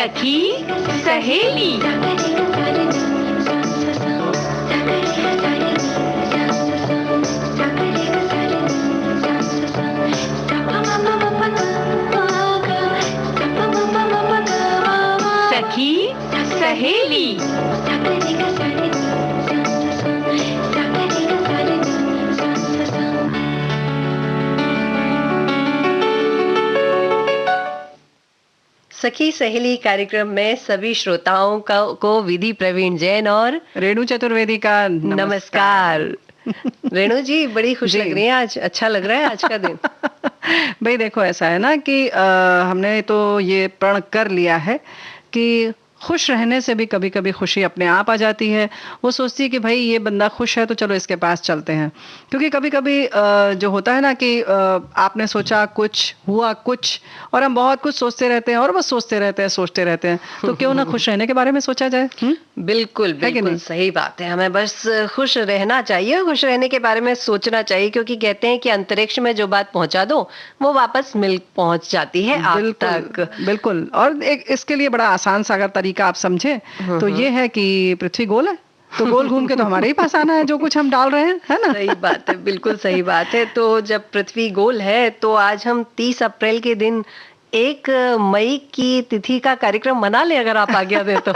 सखी सहेली। सखी सहेली। सखी सहेली कार्यक्रम में सभी श्रोताओं को विधि प्रवीण जैन और रेणु चतुर्वेदी का नमस्कार। रेणु जी बड़ी खुश लग रही है आज, अच्छा लग रहा है आज का दिन। भाई देखो ऐसा है ना कि हमने तो ये प्रण कर लिया है कि खुश रहने से भी कभी कभी खुशी अपने आप आ जाती है। वो सोचती है कि भाई ये बंदा खुश है तो चलो इसके पास चलते हैं, क्योंकि कभी कभी जो होता है ना कि आपने सोचा कुछ, हुआ कुछ, और हम बहुत कुछ सोचते रहते हैं और बस सोचते रहते हैं तो क्यों ना खुश रहने के बारे में सोचा जाए। बिल्कुल बिल्कुल सही बात है, हमें बस खुश रहना चाहिए, खुश रहने के बारे में सोचना चाहिए, क्योंकि कहते हैं कि अंतरिक्ष में जो बात पहुंचा दो वो वापस पहुंच जाती है आप तक। बिल्कुल। और एक इसके लिए बड़ा आसान सा अगर तरीका आप समझे तो ये है कि पृथ्वी गोल है तो गोल घूम के तो हमारे ही पास आना है जो कुछ हम डाल रहे हैं, है ना? सही बात है, बिल्कुल सही बात है। तो जब पृथ्वी गोल है तो आज हम 30 अप्रैल के दिन 1 मई की तिथि का कार्यक्रम मना ले, अगर आप आज्ञा दें तो।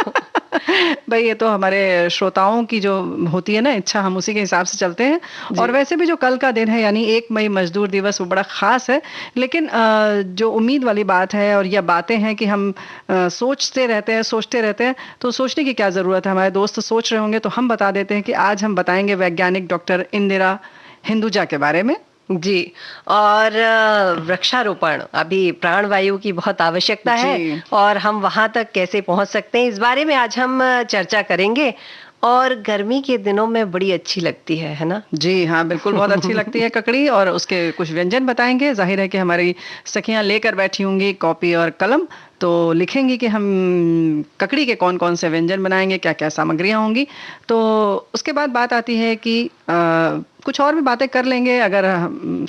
भाई ये तो हमारे श्रोताओं की जो होती है ना इच्छा, हम उसी के हिसाब से चलते हैं। और वैसे भी जो कल का दिन है यानी 1 मई मजदूर दिवस, वो बड़ा खास है। लेकिन जो उम्मीद वाली बात है और यह बातें हैं कि हम सोचते रहते हैं तो सोचने की क्या जरूरत है। हमारे दोस्त सोच रहे होंगे तो हम बता देते हैं कि आज हम बताएंगे वैज्ञानिक डॉक्टर इंदिरा हिंदुजा के बारे में। जी, और वृक्षारोपण, अभी प्राणवायु की बहुत आवश्यकता है और हम वहां तक कैसे पहुंच सकते हैं, इस बारे में आज हम चर्चा करेंगे। और गर्मी के दिनों में बड़ी अच्छी लगती है ना? जी हाँ, बिल्कुल बहुत अच्छी लगती है ककड़ी, और उसके कुछ व्यंजन बताएंगे। जाहिर है कि हमारी सखियां लेकर बैठी होंगी कॉपी और कलम, तो लिखेंगी कि हम ककड़ी के कौन कौन से व्यंजन बनाएंगे, क्या क्या सामग्रियां होंगी। तो उसके बाद बात आती है कि कुछ और भी बातें कर लेंगे अगर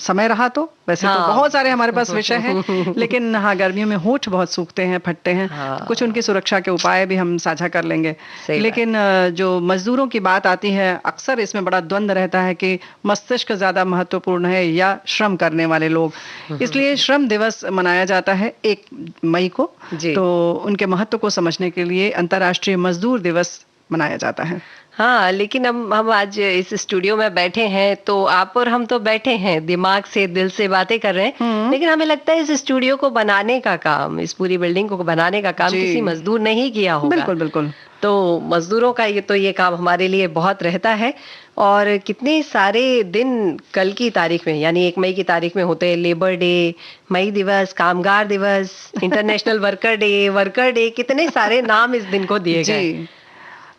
समय रहा तो। वैसे तो बहुत सारे हमारे पास विषय हैं, लेकिन हाँ गर्मियों में होंठ बहुत सूखते हैं, फटते हैं, तो कुछ उनकी सुरक्षा के उपाय भी हम साझा कर लेंगे। लेकिन जो मजदूरों की बात आती है, अक्सर इसमें बड़ा द्वंद्व रहता है कि मस्तिष्क ज्यादा महत्वपूर्ण है या श्रम करने वाले लोग। इसलिए श्रम दिवस मनाया जाता है 1 मई को। तो उनके महत्व को समझने के लिए अंतर्राष्ट्रीय मजदूर दिवस मनाया जाता है। हाँ, लेकिन हम आज इस स्टूडियो में बैठे हैं तो आप और हम तो बैठे हैं, दिमाग से दिल से बातें कर रहे हैं, लेकिन हमें लगता है इस स्टूडियो को बनाने का काम, इस पूरी बिल्डिंग को बनाने का काम किसी मजदूर ने ही किया होगा। बिल्कुल बिल्कुल। तो मजदूरों का ये काम हमारे लिए बहुत रहता है। और कितने सारे दिन कल की तारीख में यानी 1 मई की तारीख में होते हैं। लेबर डे, मई दिवस, कामगार दिवस, इंटरनेशनल वर्कर डे, कितने सारे नाम इस दिन को दिए गए।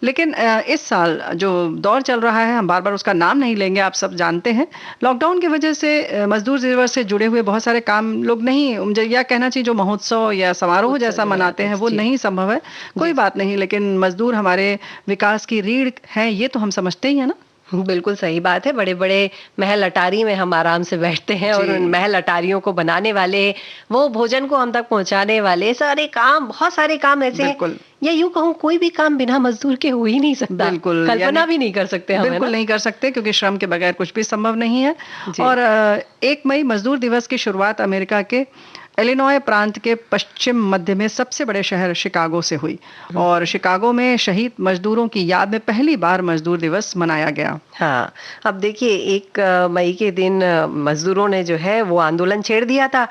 लेकिन इस साल जो दौर चल रहा है, हम बार बार उसका नाम नहीं लेंगे, आप सब जानते हैं, लॉकडाउन की वजह से मजदूर दिवस से जुड़े हुए बहुत सारे काम लोग नहीं, या कहना चाहिए जो महोत्सव या समारोह जैसा मनाते हैं वो नहीं संभव है। कोई बात नहीं, लेकिन मजदूर हमारे विकास की रीढ़ है, ये तो हम समझते ही है ना। बिल्कुल सही बात है। बड़े बड़े महल अटारी में हम आराम से बैठते हैं और उन महल अटारियों को बनाने वाले, वो भोजन को हम तक पहुंचाने वाले, सारे काम, बहुत सारे काम ऐसे हैं, या यूं कहूं कोई भी काम बिना मजदूर के हो ही नहीं सकता। बिल्कुल, कल्पना भी नहीं कर सकते हम। बिल्कुल नहीं कर सकते, क्योंकि श्रम के बगैर कुछ भी संभव नहीं है। और 1 मई मजदूर दिवस की शुरुआत अमेरिका के इलिनॉय प्रांत के पश्चिम मध्य में सबसे बड़े शहर शिकागो से हुई, और शिकागो में शहीद मजदूरों की याद में पहली बार मजदूर दिवस मनाया गया। हाँ, अब देखिए 1 मई के दिन मजदूरों ने जो है वो आंदोलन छेड़ दिया था,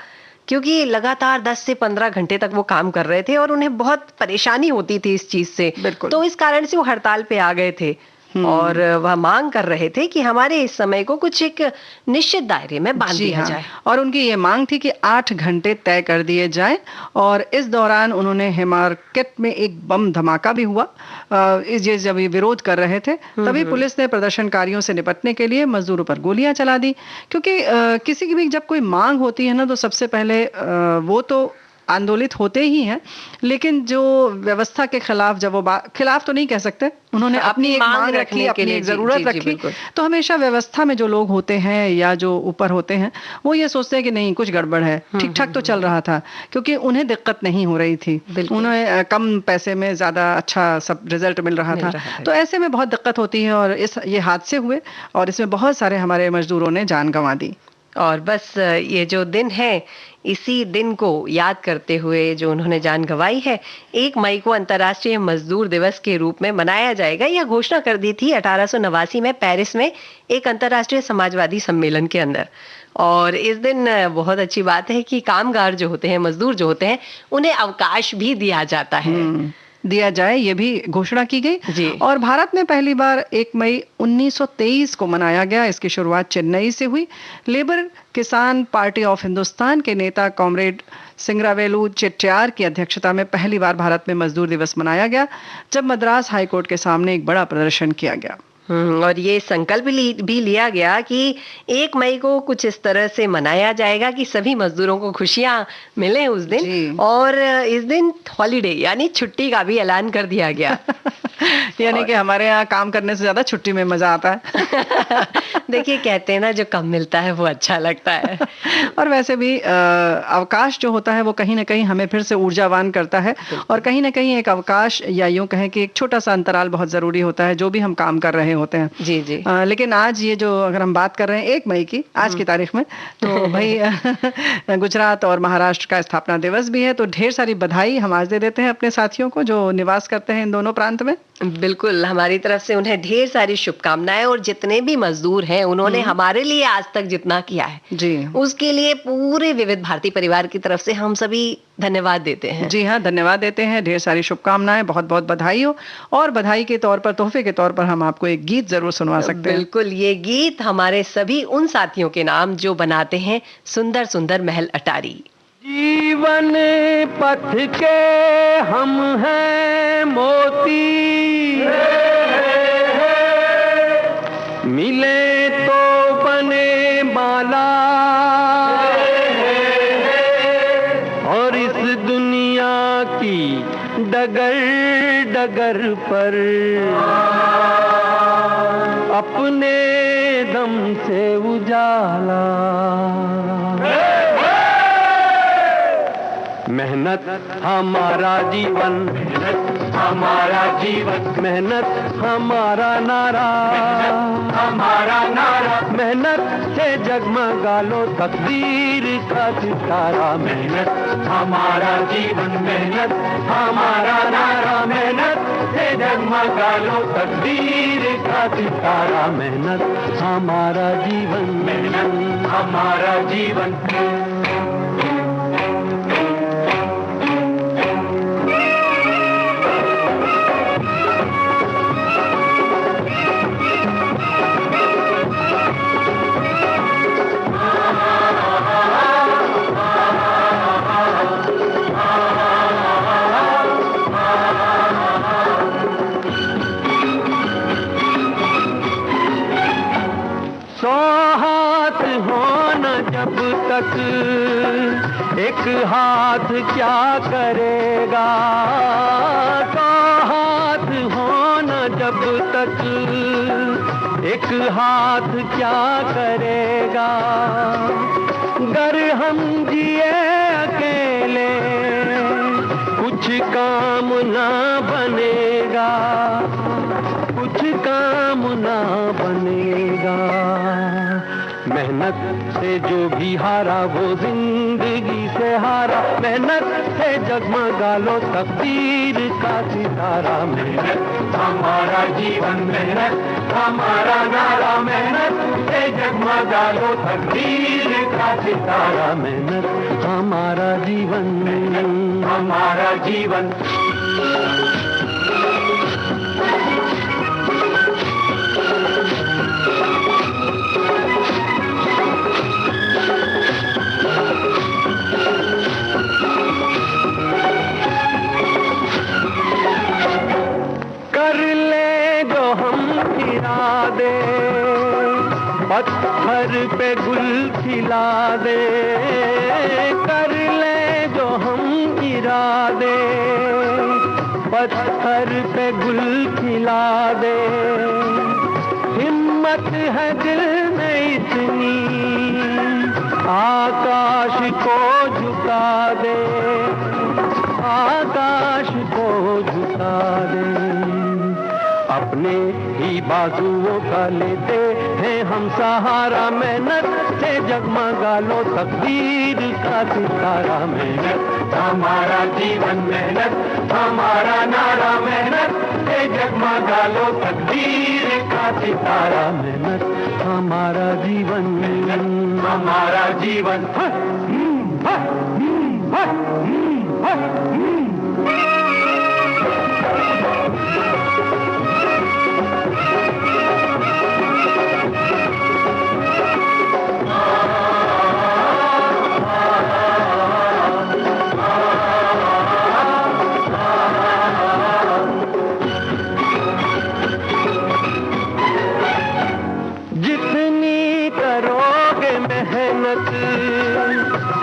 क्योंकि लगातार 10 से 15 घंटे तक वो काम कर रहे थे और उन्हें बहुत परेशानी होती थी इस चीज से। तो इस कारण से वो हड़ताल पे आ गए थे और वह मांग कर रहे थे कि हमारे इस समय को कुछ एक निश्चित दायरे में बांध दिया जाए। और उनकी ये मांग थी कि 8 घंटे तय कर दिए जाएं, और इस दौरान उन्होंने हैमार्केट में एक बम धमाका भी हुआ। जब ये विरोध कर रहे थे तभी पुलिस ने प्रदर्शनकारियों से निपटने के लिए मजदूरों पर गोलियां चला दी, क्योंकि किसी की भी जब कोई मांग होती है ना तो सबसे पहले वो तो आंदोलित होते ही हैं, लेकिन जो व्यवस्था के खिलाफ जब वो खिलाफ तो नहीं कह सकते, उन्होंने अपनी एक मांग रखी, अपनी एक जरूरत रखी, तो हमेशा व्यवस्था में जो लोग होते हैं या जो ऊपर होते हैं वो ये सोचते हैं कि नहीं कुछ गड़बड़ है, ठीक ठाक तो चल रहा था, क्योंकि उन्हें दिक्कत नहीं हो रही थी, उन्हें कम पैसे में ज्यादा अच्छा सब रिजल्ट मिल रहा था। तो ऐसे में बहुत दिक्कत होती है और ये हादसे हुए और इसमें बहुत सारे हमारे मजदूरों ने जान गंवा दी। और बस ये जो दिन है, इसी दिन को याद करते हुए जो उन्होंने जान गंवाई है, 1 मई को अंतर्राष्ट्रीय मजदूर दिवस के रूप में मनाया जाएगा। यह घोषणा कर दी थी 1889 में पेरिस में एक अंतर्राष्ट्रीय समाजवादी सम्मेलन के अंदर। और इस दिन बहुत अच्छी बात है कि कामगार जो होते हैं, मजदूर जो होते हैं, उन्हें अवकाश भी दिया जाता है, दिया जाए, ये भी घोषणा की गई। और भारत में पहली बार 1 मई 1923 को मनाया गया। इसकी शुरुआत चेन्नई से हुई। लेबर किसान पार्टी ऑफ हिंदुस्तान के नेता कॉमरेड सिंगरावेलू चेट्टियार की अध्यक्षता में पहली बार भारत में मजदूर दिवस मनाया गया, जब मद्रास हाईकोर्ट के सामने एक बड़ा प्रदर्शन किया गया। और ये संकल्प भी लिया गया कि 1 मई को कुछ इस तरह से मनाया जाएगा कि सभी मजदूरों को खुशियां मिले उस दिन, और इस दिन हॉलीडे यानी छुट्टी का भी ऐलान कर दिया गया। यानी कि हमारे यहाँ काम करने से ज्यादा छुट्टी में मजा आता है। देखिए, कहते हैं ना, जो कम मिलता है वो अच्छा लगता है। और वैसे भी अवकाश जो होता है वो कहीं ना कहीं हमें फिर से ऊर्जावान करता है, और कहीं ना कहीं एक अवकाश या यूं कहें कि एक छोटा सा अंतराल बहुत जरूरी होता है, जो भी हम काम कर रहे होते हैं। जी जी। लेकिन आज ये जो अगर हम बात कर रहे हैं 1 मई की, आज की तारीख में, तो भाई गुजरात और महाराष्ट्र का स्थापना दिवस भी है, तो ढेर सारी बधाई हम आज दे देते हैं अपने साथियों को जो निवास करते हैं इन दोनों प्रांत में। बिल्कुल, हमारी तरफ से उन्हें ढेर सारी शुभकामनाएं। और जितने भी मजदूर हैं, उन्होंने हमारे लिए आज तक जितना किया है जी, उसके लिए पूरे विविध भारती परिवार की तरफ से हम सभी धन्यवाद देते हैं। जी हाँ, धन्यवाद देते हैं, ढेर सारी शुभकामनाएं, बहुत बहुत बधाई हो। और बधाई के तौर पर, तोहफे के तौर पर हम आपको एक गीत जरूर सुनवा सकते हैं। बिल्कुल, ये गीत हमारे सभी उन साथियों के नाम जो बनाते हैं सुंदर सुंदर महल अटारी। जीवन पथ के हम हैं मोती, मिले तो बने माला, और इस दुनिया की डगर डगर पर अपने दम से उजाला। मेहनत हमारा जीवन, हमारा जीवन, मेहनत हमारा नारा, हमारा नारा, मेहनत से जगमगा लो तकदीर का सितारा। मेहनत हमारा जीवन, मेहनत हमारा नारा, मेहनत से जगमगा लो तकदीर का सितारा। मेहनत हमारा जीवन, मेहनत हमारा जीवन। जब तक एक हाथ क्या करेगा, तो हाथ होना जब तक एक हाथ क्या करेगा। गर हम जिए अकेले कुछ काम ना बनेगा, कुछ काम ना बनेगा। मेहनत से जो भी हारा वो जिंदगी से हारा, मेहनत से जगमगा लो तकदीर का सितारा। मेहनत हमारा जीवन, मेहनत हमारा नारा, मेहनत से जगमगा लो तकदीर का सितारा। मेहनत हमारा जीवन, हमारा जीवन। पत्थर पे गुल खिला दे, कर ले जो हम इरादे, पत्थर पे गुल खिला दे। हिम्मत है दिल में इतनी, आकाश को झुका दे, आकाश को झुका दे। अपने ही बाजुओं का लेते हैं हम सहारा, मेहनत से जगमगा लो तकदीर का सितारा। मेहनत हमारा जीवन, मेहनत हमारा नारा, मेहनत से जगमगा लो तकदीर का सितारा। मेहनत हमारा जीवन, मेहनत हमारा जीवन।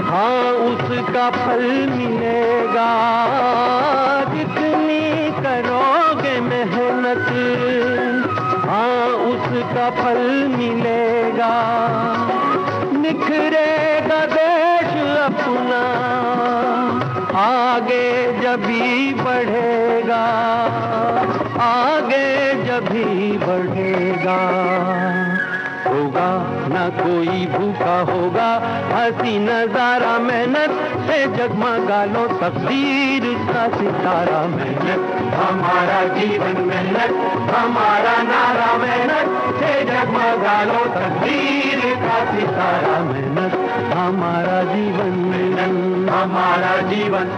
हाँ उसका फल मिलेगा, जितनी करोगे मेहनत, हाँ उसका फल मिलेगा। निखरेगा देश अपना, आगे जब भी बढ़ेगा, आगे जब भी बढ़ेगा। होगा ना कोई भूखा होगा, हंसी नजारा, मेहनत से जगमगा लो तकदीर का सितारा। मेहनत हमारा जीवन, मेहनत हमारा नारा, मेहनत से जगमगा लो तकदीर का सितारा। मेहनत हमारा जीवन, मेहनत हमारा जीवन।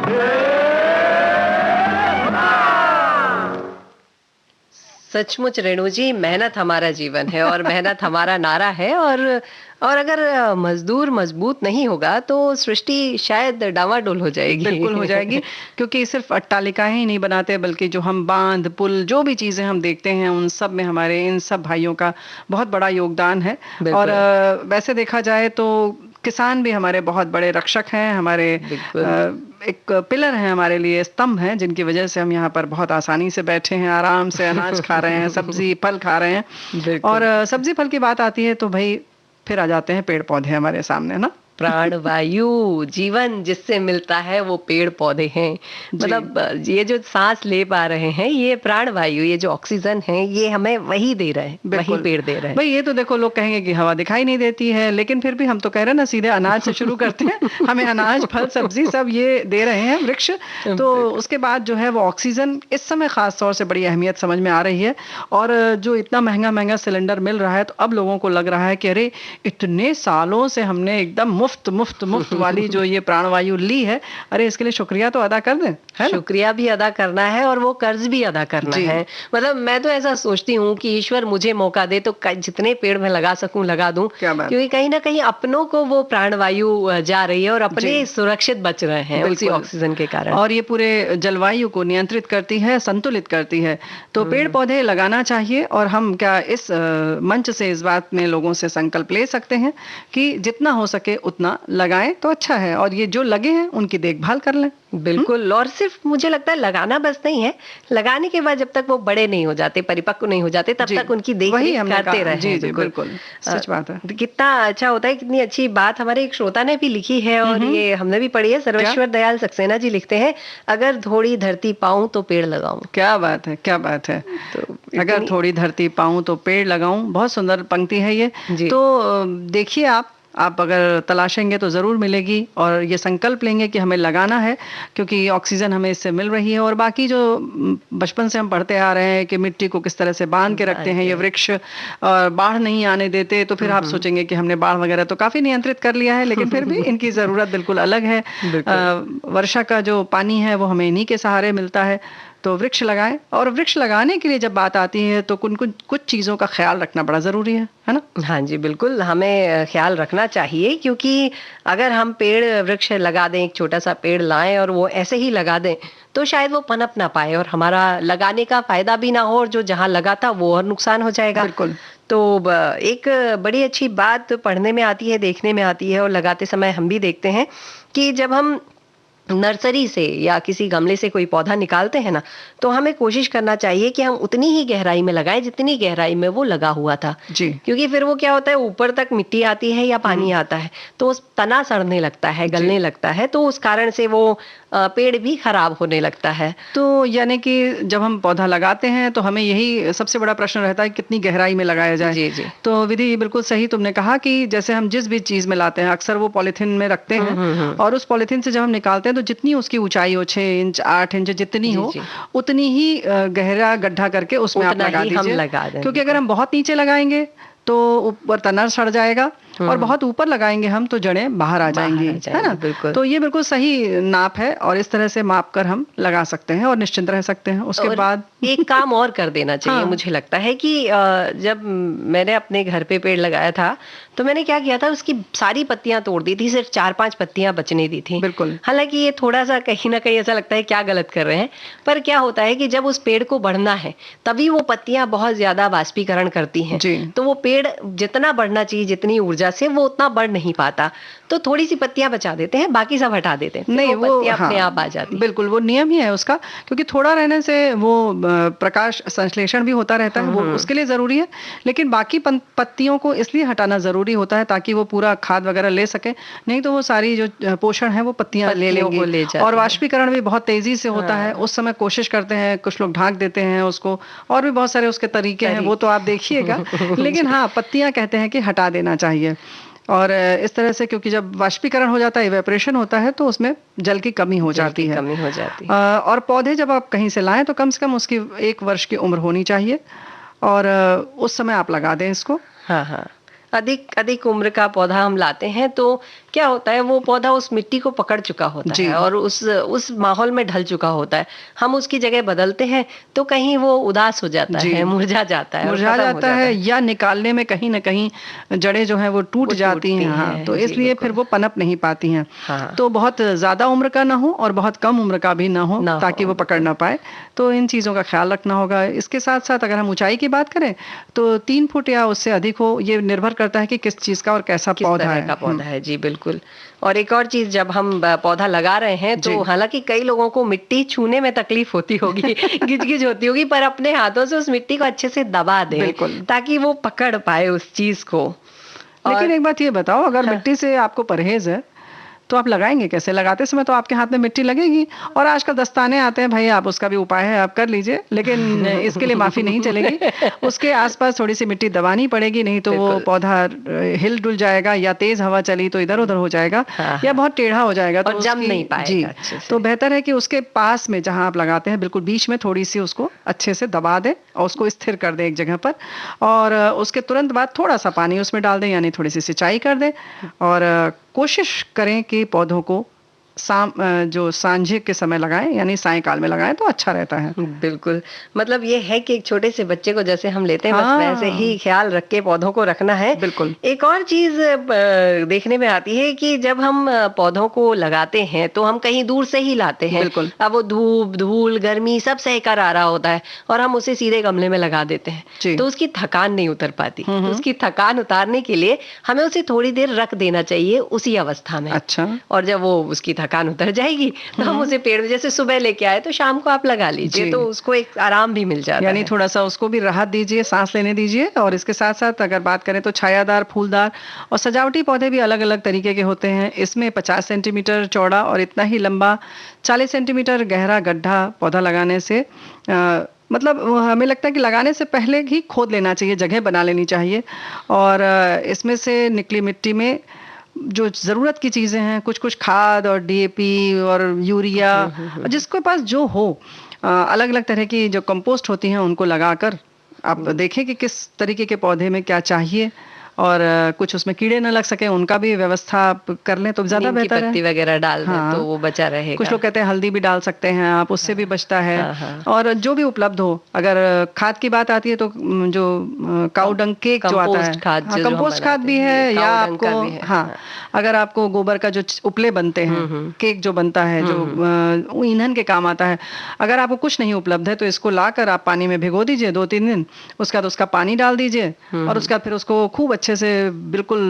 सचमुच रेणु जी, मेहनत हमारा जीवन है और मेहनत हमारा नारा है। और अगर मजदूर मजबूत नहीं होगा तो सृष्टि शायद डावाडोल हो जाएगी। बिल्कुल हो जाएगी, क्योंकि सिर्फ अट्टालिकाएं ही नहीं बनाते, बल्कि जो हम बांध पुल जो भी चीजें हम देखते हैं उन सब में हमारे इन सब भाइयों का बहुत बड़ा योगदान है। और वैसे देखा जाए तो किसान भी हमारे बहुत बड़े रक्षक हैं, हमारे एक पिलर हैं, हमारे लिए स्तंभ हैं, जिनकी वजह से हम यहाँ पर बहुत आसानी से बैठे हैं, आराम से अनाज खा रहे हैं, सब्जी फल खा रहे हैं। और सब्जी फल की बात आती है तो भाई फिर आ जाते हैं पेड़ पौधे हमारे सामने ना। प्राण वायु, जीवन जिससे मिलता है वो पेड़ पौधे हैं। मतलब ये जो सांस ले पा रहे हैं, ये प्राण वायु, ये जो ऑक्सीजन है, ये हमें वही दे रहे हैं, वही पेड़ दे रहे हैं। भाई ये तो देखो, लोग कहेंगे कि हवा दिखाई नहीं देती है, लेकिन फिर भी हम तो कह रहे हैं ना, सीधे अनाज से शुरू करते हैं। हमें अनाज फल सब्जी सब ये दे रहे हैं वृक्ष। तो उसके बाद जो है वो ऑक्सीजन इस समय खास तौर से बड़ी अहमियत समझ में आ रही है। और जो इतना महंगा महंगा सिलेंडर मिल रहा है, तो अब लोगों को लग रहा है कि अरे इतने सालों से हमने एकदम मुफ्त मुफ्त मुफ्त वाली जो ये प्राणवायु ली है, अरे इसके लिए शुक्रिया तो अदा कर दें, है? शुक्रिया भी अदा करना है और वो कर्ज भी अदा करना है। मतलब मैं तो ऐसा सोचती हूँ कि ईश्वर मुझे मौका दे तो जितने पेड़ मैं लगा सकूं लगा दूं, क्योंकि कहीं ना कहीं अपनों को वो प्राणवायु जा रही है और अपने सुरक्षित बच रहे हैं उसी ऑक्सीजन के कारण। और ये पूरे जलवायु को नियंत्रित करती है, संतुलित करती है। तो पेड़ पौधे लगाना चाहिए। और हम क्या इस मंच से इस बात में लोगों से संकल्प ले सकते हैं कि जितना हो सके उतना लगाएं तो अच्छा है, और ये जो लगे हैं उनकी देखभाल कर लें। बिल्कुल। और सिर्फ मुझे लगता है लगाना बस नहीं है, लगाने के बाद जब तक वो बड़े नहीं हो जाते, परिपक्व नहीं हो जाते, तब तक उनकी देखरेख करते रहे। जी जी बिल्कुल, सच बात है। कितना अच्छा होता है, कितनी अच्छी बात हमारे एक श्रोता ने भी लिखी है और ये हमने भी पढ़ी है। सर्वेश्वर दयाल सक्सेना जी लिखते हैं, अगर थोड़ी धरती पाऊं तो पेड़ लगाऊं। क्या बात है, क्या बात है। तो अगर थोड़ी धरती पाऊं तो पेड़ लगाऊं, बहुत सुंदर पंक्ति है ये। तो देखिए आप अगर तलाशेंगे तो ज़रूर मिलेगी। और ये संकल्प लेंगे कि हमें लगाना है, क्योंकि ऑक्सीजन हमें इससे मिल रही है। और बाकी जो बचपन से हम पढ़ते आ रहे हैं कि मिट्टी को किस तरह से बांध के रखते हैं ये वृक्ष, और बाढ़ नहीं आने देते, तो फिर आप सोचेंगे कि हमने बाढ़ वगैरह तो काफ़ी नियंत्रित कर लिया है, लेकिन फिर भी इनकी ज़रूरत बिल्कुल अलग है। वर्षा का जो पानी है वो हमें इन्हीं के सहारे मिलता है। तो वृक्ष लगाएं। और वृक्ष लगाने के लिए जब बात आती है तो कुछ चीज़ों का ख्याल रखना बड़ा ज़रूरी है ना? हाँ जी बिल्कुल, हमें ख्याल रखना चाहिए, क्योंकि अगर हम पेड़ वृक्ष लगा दें, एक छोटा सा पेड़ लाएं और वो ऐसे ही लगा दें, तो शायद वो पनप ना पाए और हमारा लगाने का फायदा भी ना हो, और जो जहाँ लगा था वो और नुकसान हो जाएगा। बिल्कुल। तो एक बड़ी अच्छी बात पढ़ने में आती है, देखने में आती है, और लगाते समय हम भी देखते हैं कि जब हम नर्सरी से या किसी गमले से कोई पौधा निकालते हैं ना, तो हमें कोशिश करना चाहिए कि हम उतनी ही गहराई में लगाएं जितनी गहराई में वो लगा हुआ था। जी। क्योंकि फिर वो क्या होता है, ऊपर तक मिट्टी आती है या पानी आता है तो उस तना सड़ने लगता है, गलने लगता है, तो उस कारण से वो पेड़ भी खराब होने लगता है। तो यानी कि जब हम पौधा लगाते हैं तो हमें यही सबसे बड़ा प्रश्न रहता है कितनी गहराई में लगाया जाए। जी जी। तो विधि बिल्कुल सही तुमने कहा कि जैसे हम जिस भी चीज में लाते हैं अक्सर वो पॉलिथीन में रखते हैं और उस पॉलिथीन से जब हम निकालते हैं तो जितनी उसकी ऊंचाई हो 6 इंच 8 इंच जितनी हो उतनी ही गहरा गड्ढा करके उसमें आप लगा दीजिए, क्योंकि अगर हम बहुत नीचे लगाएंगे तो ऊपर तना सड़ जाएगा और बहुत ऊपर लगाएंगे हम तो जड़ें बाहर आ जाएंगी, है ना। बिल्कुल। तो ये बिल्कुल सही नाप है और इस तरह से माप कर हम लगा सकते हैं और निश्चिंत रह सकते हैं। उसके बाद एक काम और कर देना चाहिए। हाँ। मुझे लगता है कि जब मैंने अपने घर पे पेड़ लगाया था तो मैंने क्या किया था, उसकी सारी पत्तियां तोड़ दी थी, सिर्फ 4-5 पत्तियां बचने दी थी। बिल्कुल। हालांकि ये थोड़ा सा कहीं ना कहीं ऐसा लगता है क्या गलत कर रहे हैं, पर क्या होता है कि जब उस पेड़ को बढ़ना है तभी वो पत्तियां बहुत ज्यादा वाष्पीकरण करती हैं, तो वो पेड़ जितना बढ़ना चाहिए जितनी ऊर्जा से वो उतना बढ़ नहीं पाता, तो थोड़ी सी पत्तियां बचा देते हैं, बाकी सब हटा देते हैं, नहीं वो पत्तियां अपने आप आ जाती। बिल्कुल, वो नियम ही है उसका, क्योंकि थोड़ा रहने से वो प्रकाश संश्लेषण भी होता रहता है, वो उसके लिए जरूरी है, लेकिन बाकी पत्तियों को इसलिए हटाना जरूरी होता है ताकि वो पूरा खाद वगैरह ले सके, नहीं तो वो सारी जो पोषण है वो पत्तियां ले लेंगी और वाष्पीकरण भी बहुत तेजी से होता है। उस समय कोशिश करते हैं, कुछ लोग ढांक देते हैं उसको, और भी बहुत सारे उसके तरीके हैं, वो तो आप देखिएगा लेकिन हाँ, पत्तियां कहते हैं कि हटा देना चाहिए। और इस तरह से, क्योंकि जब वाष्पीकरण हो जाता है, इवेपोरेशन होता है, तो उसमें जल की कमी हो जाती है। और पौधे जब आप कहीं से लाएं तो कम से कम उसकी 1 वर्ष की उम्र होनी चाहिए और उस समय आप लगा दें इसको। हाँ हाँ, अधिक उम्र का पौधा हम लाते हैं तो क्या होता है, वो पौधा उस मिट्टी को पकड़ चुका होता है और उस माहौल में ढल चुका होता है। हम उसकी जगह बदलते हैं तो कहीं वो उदास हो जाता है, मुरझा जाता है या निकालने में कहीं ना कहीं जड़ें जो हैं वो टूट जाती हैं। हाँ, तो इसलिए फिर वो पनप नहीं पाती हैं। हाँ। तो बहुत ज्यादा उम्र का ना हो और बहुत कम उम्र का भी ना हो ताकि वो पकड़ ना पाए, तो इन चीजों का ख्याल रखना होगा। इसके साथ साथ अगर हम ऊंचाई की बात करें तो 3 फुट या उससे अधिक हो, ये निर्भर करता है कि किस चीज का और कैसा पौधा है। जी बिल्कुल। और एक और चीज, जब हम पौधा लगा रहे हैं तो हालांकि कई लोगों को मिट्टी छूने में तकलीफ होती होगी, गिजगिज होती होगी, पर अपने हाथों से उस मिट्टी को अच्छे से दबा दें ताकि वो पकड़ पाए उस चीज को। लेकिन एक बात ये बताओ, अगर मिट्टी से आपको परहेज है तो आप लगाएंगे कैसे? लगाते समय तो आपके हाथ में मिट्टी लगेगी, और आजकल दस्ताने आते हैं भाई, आप उसका भी उपाय है, आप कर लीजिए, लेकिन इसके लिए माफी नहीं चलेगी। उसके आसपास थोड़ी सी मिट्टी दबानी पड़ेगी, नहीं तो वो पौधा हिल डुल जाएगा, या तेज हवा चली तो इधर उधर हो जाएगा, या बहुत टेढ़ा हो जाएगा तो जम नहीं पाएगा। जी, तो बेहतर है कि उसके पास में जहां आप लगाते हैं बिल्कुल बीच में थोड़ी सी उसको अच्छे से दबा दें और उसको स्थिर कर दें एक जगह पर, और उसके तुरंत बाद थोड़ा सा पानी उसमें डाल दें, यानी थोड़ी सी सिंचाई कर दें, और कोशिश करें कि पौधों को जो सांझे के समय लगाएं, यानी सायंकाल में लगाएं तो अच्छा रहता है। बिल्कुल, मतलब ये है कि एक छोटे से बच्चे को जैसे हम लेते हैं, बस वैसे ही ख्याल रख के पौधों को रखना है। बिल्कुल। एक और चीज देखने में आती है कि जब हम पौधों को लगाते हैं तो हम कहीं दूर से ही लाते हैं। बिल्कुल। अब वो धूप धूल गर्मी सब सहकर आ रहा होता है और हम उसे सीधे गमले में लगा देते हैं, तो उसकी थकान नहीं उतर पाती। उसकी थकान उतारने के लिए हमें उसे थोड़ी देर रख देना चाहिए उसी अवस्था में। अच्छा। और जब वो उसकी थकान उतर जाएगी तो हम उसे पेड़ में, जैसे सुबह लेके आए तो शाम को आप लगा लीजिए, तो उसको एक आराम भी मिल जाता है, यानी थोड़ा सा उसको भी राहत दीजिए, सांस लेने दीजिए। और इसके साथ साथ अगर बात करें तो छायादार, फूलदार और सजावटी पौधे भी अलग अलग तरीके के होते हैं। इसमें 50 सेंटीमीटर चौड़ा और इतना ही लंबा 40 सेंटीमीटर गहरा गड्ढा पौधा लगाने से मतलब हमें लगता है कि लगाने से पहले ही खोद लेना चाहिए, जगह बना लेनी चाहिए, और इसमें से निकली मिट्टी में जो जरूरत की चीजें हैं, कुछ कुछ खाद और डीएपी और यूरिया, जिसके पास जो हो, अलग अलग तरह की जो कंपोस्ट होती हैं उनको लगाकर आप देखें कि किस तरीके के पौधे में क्या चाहिए, और कुछ उसमें कीड़े न लग सके उनका भी व्यवस्था कर लें तो ज्यादा बेहतर है। पत्ती वगैरह डाल दें तो वो बचा रहेगा। कुछ लोग कहते हैं हल्दी भी डाल सकते हैं आप, उससे भी बचता है। और जो भी उपलब्ध हो, अगर खाद की बात आती है तो जो काऊ डंग केक जो आता है, कंपोस्ट खाद भी है, या आपको अगर आपको गोबर का जो उपले बनते हैं, केक जो बनता है, जो ईंधन के काम आता है, अगर आपको कुछ नहीं उपलब्ध है तो इसको लाकर आप पानी में भिगो दीजिए 2-3 दिन, उसके बाद उसका पानी डाल दीजिए और उसके बाद फिर उसको खूब अच्छे अच्छे से बिल्कुल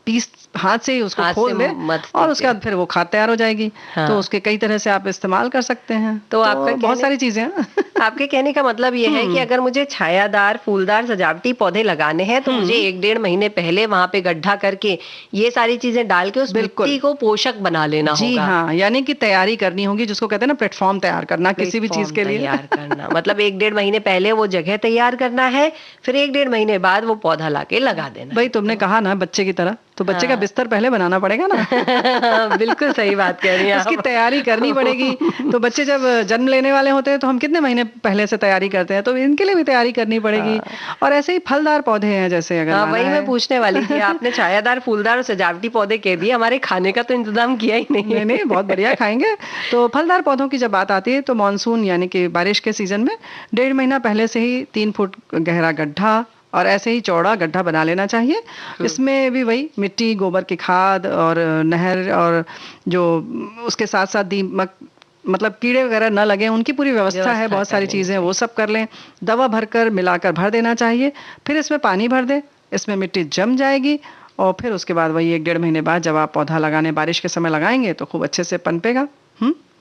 पीस हाथ से ही उसको हाथ खोल से दे मत और उसके दीजिए। बाद फिर वो खाद तैयार हो जाएगी। हाँ। तो उसके कई तरह से आप इस्तेमाल कर सकते हैं। तो आपका बहुत कहने सारी चीजें हैं। आपके कहने का मतलब ये है कि अगर मुझे छायादार फूलदार सजावटी पौधे लगाने हैं तो मुझे 1 डेढ़ महीने पहले वहां पे गड्ढा करके ये सारी चीजें डाल के उस बिल्कुल। मिट्टी को पोषक बना लेना जी होगा। हाँ, यानी कि तैयारी करनी होगी, जिसको कहते हैं ना प्लेटफॉर्म तैयार करना किसी भी चीज प्लेटफॉर्म के लिए। तैयार करना मतलब 1 डेढ़ महीने पहले वो जगह तैयार करना है, फिर 1 डेढ़ महीने बाद वो पौधा लाके लगा देना भाई है। तुमने कहा ना बच्चे की तरह, तो बच्चे का हाँ। बिस्तर पहले बनाना पड़ेगा ना। बिल्कुल सही बात कह रही हैं उसकी आप। तैयारी करनी पड़ेगी। तो बच्चे जब जन्म लेने वाले होते हैं तो हम कितने महीने पहले से तैयारी करते हैं, तो इनके लिए भी तैयारी करनी पड़ेगी। और ऐसे ही फलदार पौधे हैं, जैसे अगर हाँ, लाना वही मैं है। पूछने वाली थी, आपने छायादार फूलदार और सजावटी पौधे कह दिए, हमारे खाने का तो इंतजाम किया ही नहीं। नहीं नहीं, बहुत बढ़िया खाएंगे। तो फलदार पौधों की जब बात आती है तो मानसून यानी कि बारिश के सीजन में 1.5 महीना पहले से ही 3 फुट गहरा गड्ढा और ऐसे ही चौड़ा गड्ढा बना लेना चाहिए। इसमें भी वही मिट्टी, गोबर की खाद और नहर और जो उसके साथ साथ दीमक मतलब कीड़े वगैरह न लगे उनकी पूरी व्यवस्था है, बहुत कर सारी लेनी चीजें वो सब कर लें। दवा भरकर मिलाकर भर देना चाहिए, फिर इसमें पानी भर दें, इसमें मिट्टी जम जाएगी और फिर उसके बाद वही 1 डेढ़ महीने बाद जब आप पौधा लगाने बारिश के समय लगाएंगे तो खूब अच्छे से पनपेगा।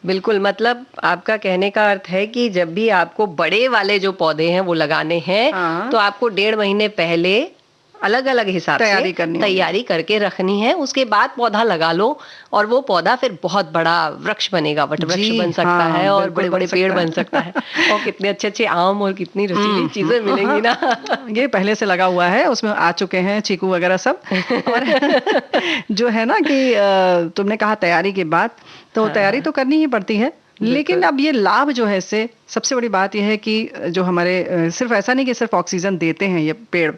बिल्कुल, मतलब आपका कहने का अर्थ है कि जब भी आपको बड़े वाले जो पौधे हैं वो लगाने हैं, हाँ। तो आपको 1.5 महीने पहले अलग-अलग हिसाब से तैयारी करनी होगी। तैयारी करके रखनी है। उसके बाद पौधा लगा लो और वो पौधा फिर बहुत बड़ा वृक्ष बनेगा, वटवृक्ष जी बन सकता हाँ, है और बिल्कुल बन बड़े-बड़े पेड़ सकता है। बन सकता है। और कितने अच्छे-अच्छे आम और कितनी रसीली चीजें मिलेंगी ना। ये पहले से लगा हुआ है, उसमें आ चुके हैं चीकू वगैरह सब। और जो है ना कि तुमने कहा तैयारी के बाद, तो तैयारी तो करनी ही पड़ती है। लेकिन अब ये लाभ जो है इससे सबसे बड़ी बात यह है कि जो हमारे सिर्फ ऐसा नहीं कि सिर्फ ऑक्सीजन देते हैं ये पेड़,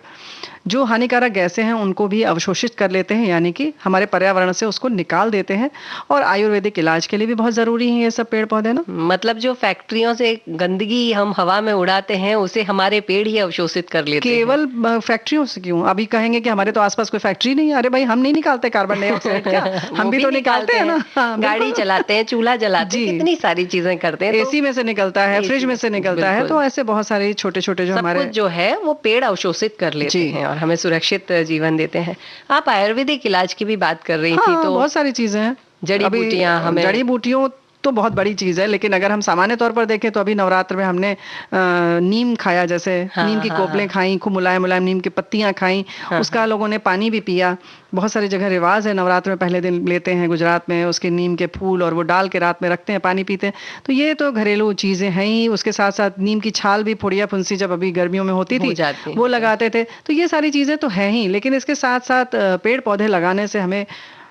जो हानिकारक गैसें हैं उनको भी अवशोषित कर लेते हैं, यानी कि हमारे पर्यावरण से उसको निकाल देते हैं। और आयुर्वेदिक इलाज के लिए भी बहुत जरूरी है ये सब पेड़ पौधे ना। मतलब जो फैक्ट्रियों से गंदगी हम हवा में उड़ाते हैं उसे हमारे पेड़ ही अवशोषित कर लेते हैं। केवल फैक्ट्रियों से क्यों, अभी कहेंगे कि हमारे तो आसपास कोई फैक्ट्री नहीं है। अरे भाई, हम नहीं निकालते कार्बन डाइऑक्साइड क्या? हम वो भी तो निकालते हैं ना। हाँ, गाड़ी बिल्कुल। चलाते हैं, चूल्हा जलाते हैं, जी। कितनी सारी चीजें करते हैं। एसी में से निकलता है, फ्रिज में से निकलता है, तो ऐसे बहुत सारे छोटे छोटे जो सब हमारे कुछ जो है वो पेड़ अवशोषित कर लेते जी। हैं और हमें सुरक्षित जीवन देते हैं। आप आयुर्वेदिक इलाज की भी बात कर रही थी, हाँ, तो बहुत सारी चीजें हैं। जड़ी अभी बूटियां हमें जड़ी बूटियों तो बहुत बड़ी चीज है, लेकिन अगर हम सामान्य तौर पर देखें तो अभी नवरात्र में हमने नीम खाया, जैसे हाँ, नीम की हाँ, कोपलें खाई, खूब मुलायम मुलायम नीम की पत्तियां खाई, उसका लोगों ने पानी भी पिया। बहुत सारी जगह रिवाज है, नवरात्र में पहले दिन लेते हैं गुजरात में उसके नीम के फूल और वो डाल के रात में रखते हैं, पानी पीते हैं। तो ये तो घरेलू चीजें हैं ही। उसके साथ साथ नीम की छाल भी फुड़िया फुंसी जब अभी गर्मियों में होती थी वो लगाते थे। तो ये सारी चीजें तो है ही, लेकिन इसके साथ साथ पेड़ पौधे लगाने से हमें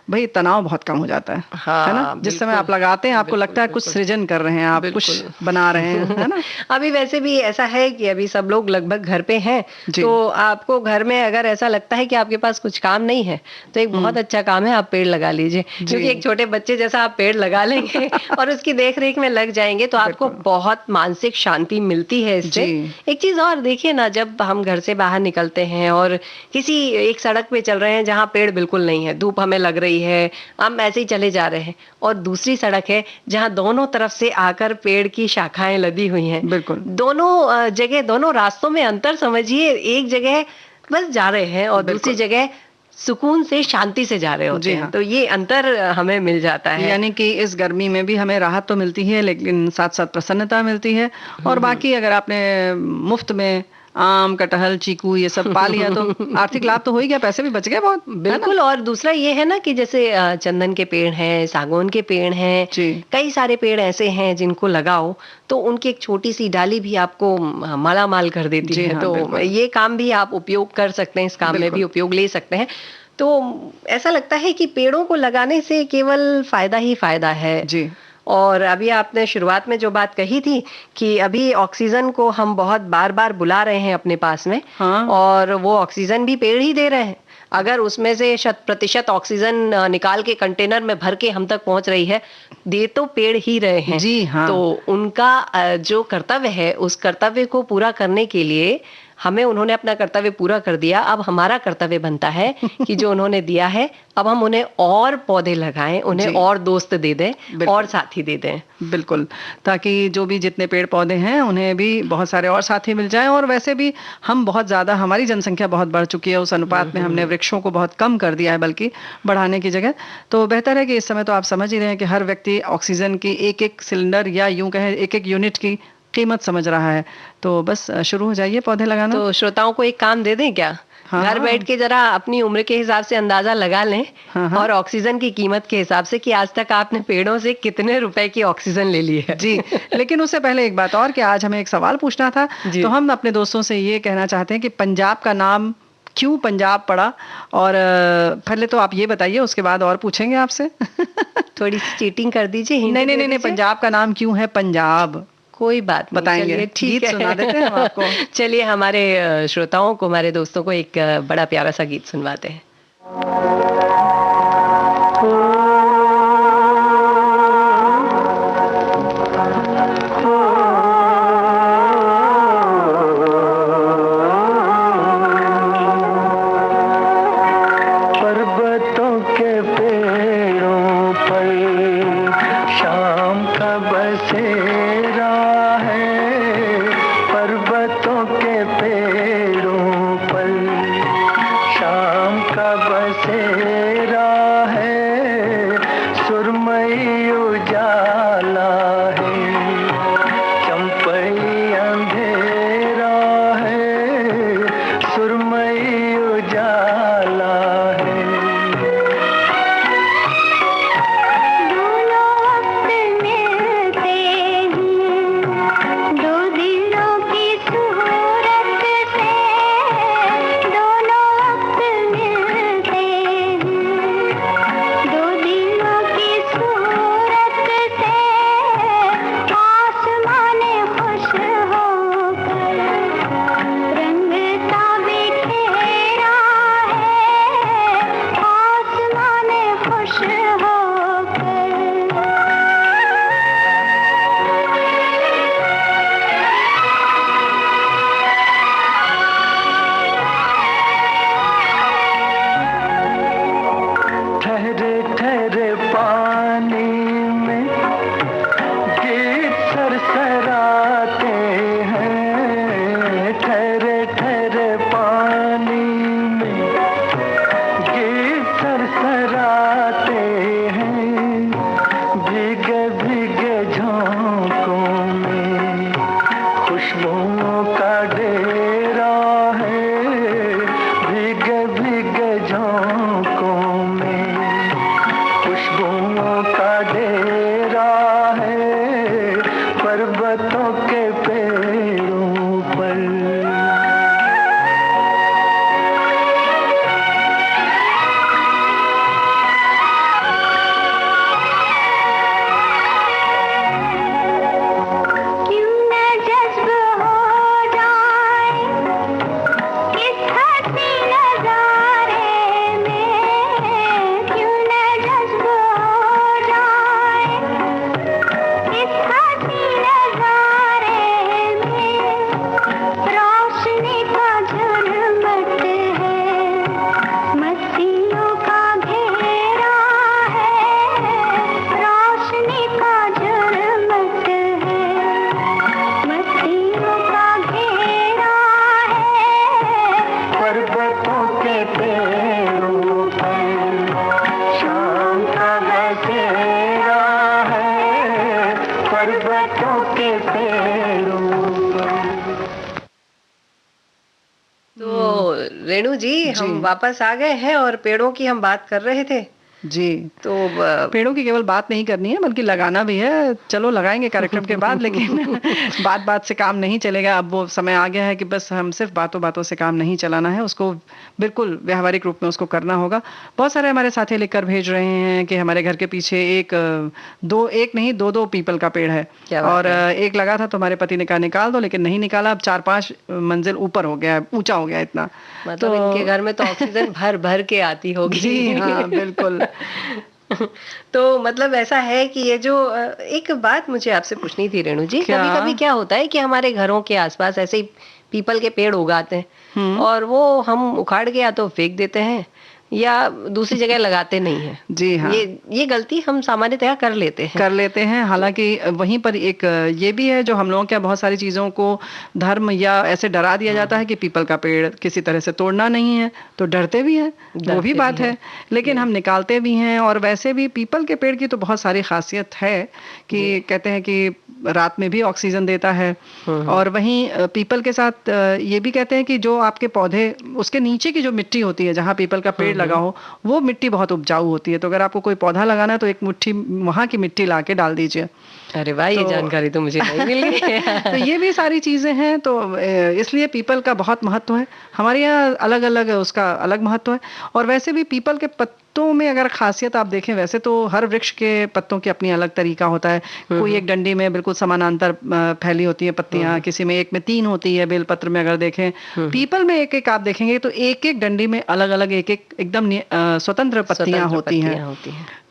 भाई तनाव बहुत कम हो जाता है। हाँ, है ना? जिस समय आप लगाते हैं आपको लगता है कुछ सृजन कर रहे हैं, आप कुछ बना रहे हैं, है ना? अभी वैसे भी ऐसा है कि अभी सब लोग लगभग घर पे हैं, तो आपको घर में अगर ऐसा लगता है कि आपके पास कुछ काम नहीं है, तो एक बहुत अच्छा काम है, आप पेड़ लगा लीजिए। क्योंकि एक छोटे बच्चे जैसा आप पेड़ लगा लेंगे और उसकी देख रेख में लग जाएंगे तो आपको बहुत मानसिक शांति मिलती है इससे। एक चीज और देखिए ना, जब हम घर से बाहर निकलते हैं और किसी एक सड़क पे चल रहे हैं जहाँ पेड़ बिल्कुल नहीं है, धूप हमें लग रही है, हम ऐसे ही चले जा रहे हैं, और दूसरी सड़क है जहां दोनों तरफ से आकर पेड़ की शाखाएं लदी हुई हैं, बिल्कुल दोनों जगह, दोनों रास्तों में अंतर समझिए। एक जगह बस जा रहे हैं और दूसरी जगह सुकून से, शांति से जा रहे होते हैं। तो ये अंतर हमें मिल जाता है। यानी कि इस गर्मी में भी हमें राहत तो मिलती है, लेकिन साथ साथ प्रसन्नता मिलती है। और बाकी अगर आपने मुफ्त में आम, कटहल, चीकू ये सब पा लिया तो आर्थिक लाभ तो हो ही गया, पैसे भी बच गए बहुत। बिल्कुल। और दूसरा ये है ना कि जैसे चंदन के पेड़ हैं, सागौन के पेड़ हैं, कई सारे पेड़ ऐसे हैं जिनको लगाओ तो उनकी एक छोटी सी डाली भी आपको मालामाल कर देती है। तो ये काम भी आप उपयोग कर सकते हैं, इस काम में भी उपयोग ले सकते हैं। तो ऐसा लगता है कि पेड़ों को लगाने से केवल फायदा ही फायदा है। जी। और अभी आपने शुरुआत में जो बात कही थी कि अभी ऑक्सीजन को हम बहुत बार बार बुला रहे हैं अपने पास में, और वो ऑक्सीजन भी पेड़ ही दे रहे हैं। अगर उसमें से 100% ऑक्सीजन निकाल के कंटेनर में भर के हम तक पहुंच रही है, दे तो पेड़ ही रहे हैं। जी हाँ। तो उनका जो कर्तव्य है, उस कर्तव्य को पूरा करने के लिए हमें उन्होंने अपना कर्तव्य पूरा कर दिया, अब हमारा कर्तव्य बनता है कि जो उन्होंने दिया है अब हम उन्हें और पौधे लगाएं, उन्हें जी। और दोस्त दे दें बिल्कुल। और साथी दे दें। बिल्कुल, ताकि जो भी जितने पेड़ पौधे हैं उन्हें भी बहुत सारे और साथी मिल जाएं। और वैसे भी हम बहुत ज़्यादा, हमारी जनसंख्या बहुत बढ़ चुकी है, उस अनुपात में हमने वृक्षों को बहुत कम कर दिया है बल्कि बढ़ाने की जगह। तो बेहतर है कि इस समय तो आप समझ ही रहे हैं कि हर व्यक्ति ऑक्सीजन की एक एक सिलेंडर या यूं कहें एक एक यूनिट की कीमत समझ रहा है। तो बस शुरू हो जाइए पौधे लगाना। तो श्रोताओं को एक काम दे दें क्या? हाँ, घर हाँ। बैठ के जरा अपनी उम्र के हिसाब से अंदाजा लगा लें हाँ, हाँ। और ऑक्सीजन की कीमत के हिसाब से कि आज तक आपने पेड़ों से कितने रुपए की ऑक्सीजन ले ली है। जी, लेकिन उससे पहले एक बात और कि आज हमें एक सवाल पूछना था। जी। तो हम अपने दोस्तों से ये कहना चाहते हैं कि पंजाब का नाम क्यों पंजाब पड़ा? और पहले तो आप ये बताइए, उसके बाद और पूछेंगे आपसे। थोड़ी सी चीटिंग कर दीजिए, हिंट नहीं दे नहीं नहीं नहीं, दीजिए। पंजाब का नाम क्यों है पंजाब? कोई बात नहीं, बताएंगे। चलिए ठीक गीत है। सुना देते हैं हम आपको। चलिए हमारे श्रोताओं को, हमारे दोस्तों को एक बड़ा प्यारा सा गीत सुनवाते हैं। पर्वतों के पेड़ों पर शाम का बसेरा है, पर्वतों के पेड़ों पर शाम का बसेरा है, सुरमई उजाला है, चंपई अंधेरा है, सुरमई उजाला है। दोनों वक्त मिलते हैं, दो दिलों की सूरत से, दोनों वक्त मिलते हैं, दो दिलों की सूरत से, आसमान खुश होकर रंगता बिखेरा है, आसमान खुश ठहरे ठहरे पानी में गीत सरसराते हैं, ठहरे ठहरे पानी में गीत सरसराते हैं, भीगे भीगे झोंकों में खुशबुओं का डेरा है, भीगे भीगे झोंकों में खुशबुओं का डेरा है, पर्वतों के पेड़ों पर। क्यों न जज्ब हो जाए इस हंसी नजारे में, क्यों न जज्ब हो जाए इस हंसी नजारे में, रोशनी का झुरमुट है, मस्तियों का घेरा है, रोशनी का झुरमुट है, मस्तियों का घेरा है, पर्वतों के पेड़ों पर शाम का बसेरा है, पर्वतों के पेड़ों पर। तो रेणु जी, हम वापस आ गए हैं और पेड़ों की हम बात कर रहे थे। जी, तो पेड़ों की केवल बात नहीं करनी है बल्कि लगाना भी है। चलो लगाएंगे कार्यक्रम के बाद, लेकिन बात बात से काम नहीं चलेगा। अब वो समय आ गया है कि बस हम सिर्फ बातों बातों से काम नहीं चलाना है, उसको बिल्कुल व्यावहारिक रूप में उसको करना होगा। बहुत सारे हमारे साथी लिखकर भेज रहे हैं कि हमारे घर के पीछे एक नहीं दो पीपल का पेड़ है, क्या बात और है। एक लगा था तो हमारे पति ने कहा निकाल दो, लेकिन नहीं निकाला। अब 4-5 मंजिल ऊपर हो गया है, ऊंचा हो गया इतना। मतलब इनके घर में तो ऑक्सीजन भर भर के आती होगी। जी हाँ, बिल्कुल। तो मतलब ऐसा है कि ये जो एक बात मुझे आपसे पूछनी थी रेणु जी, क्या? कभी-कभी क्या होता है कि हमारे घरों के आसपास ऐसे ही पीपल के पेड़ उगाते हैं हम्म। और वो हम उखाड़ के या तो फेंक देते हैं या दूसरी जगह लगाते नहीं हैं। जी हाँ, ये गलती हम सामान्यतः कर लेते हैं। कर लेते हैं। हालांकि वहीं पर एक ये भी है, जो हम लोगों के यहाँ बहुत सारी चीज़ों को धर्म या ऐसे डरा दिया जाता है कि पीपल का पेड़ किसी तरह से तोड़ना नहीं है, तो डरते भी हैं, वो डरते भी भी बात है। हैं। लेकिन हम निकालते भी हैं। और वैसे भी पीपल के पेड़ की तो बहुत सारी खासियत है कि कहते हैं कि रात में भी ऑक्सीजन देता है। और वहीं पीपल के साथ ये भी कहते हैं कि जो आपके पौधे, उसके नीचे की जो मिट्टी होती है जहाँ पीपल का पेड़ लगा हो, वो मिट्टी बहुत उपजाऊ होती है। तो अगर आपको कोई पौधा लगाना है तो एक मुट्ठी वहां की मिट्टी ला के डाल दीजिए। अरे वाह, ये तो- जानकारी तो मुझे नहीं मिली। तो ये भी सारी चीजें हैं। तो इसलिए पीपल का बहुत महत्व है। हमारे यहाँ अलग अलग उसका अलग महत्व है। और वैसे भी पीपल के पत्तों में अगर खासियत आप देखें, वैसे तो हर वृक्ष के पत्तों की अपनी अलग तरीका होता है। कोई एक डंडी में बिल्कुल समानांतर फैली होती है पत्तियां, किसी में एक में 3 होती है। बेलपत्र में अगर देखें, पीपल में एक एक आप देखेंगे तो एक एक डंडी में अलग अलग एक एक एकदम स्वतंत्र पत्तियां होती हैं।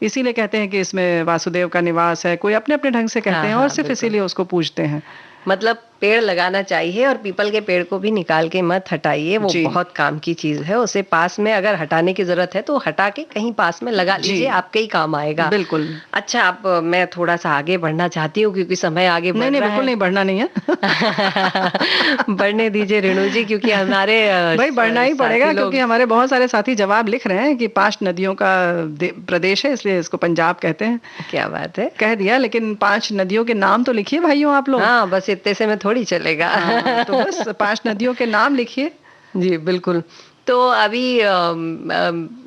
इसीलिए कहते हैं कि इसमें वासुदेव का निवास है। कोई अपने अपने ढंग से कहते हैं और सिर्फ इसीलिए उसको पूजते हैं। मतलब पेड़ लगाना चाहिए और पीपल के पेड़ को भी निकाल के मत हटाइए, वो जी। बहुत काम की चीज है। उसे पास में अगर हटाने की जरूरत है तो हटा के कहीं पास में लगा जी। लीजिए, आपके ही काम आएगा। बिल्कुल। अच्छा, अब मैं थोड़ा सा आगे बढ़ना चाहती हूँ क्योंकि समय आगे बढ़ नहीं नहीं, रहा बिल्कुल है। नहीं, बढ़ना नहीं है। बढ़ने दीजिए रेणु जी, क्योंकि हमारे भाई बढ़ना ही साथी पड़ेगा, लोग- क्योंकि हमारे बहुत सारे साथी जवाब लिख रहे हैं कि 5 नदियों का प्रदेश है, इसलिए इसको पंजाब कहते हैं। क्या बात है। कह दिया, लेकिन 5 नदियों के नाम तो लिखिए भाइयों आप लोग। हाँ, बस इतने से में थोड़ी चलेगा। हाँ, तो बस 5 नदियों के नाम लिखिए। जी बिल्कुल। तो अभी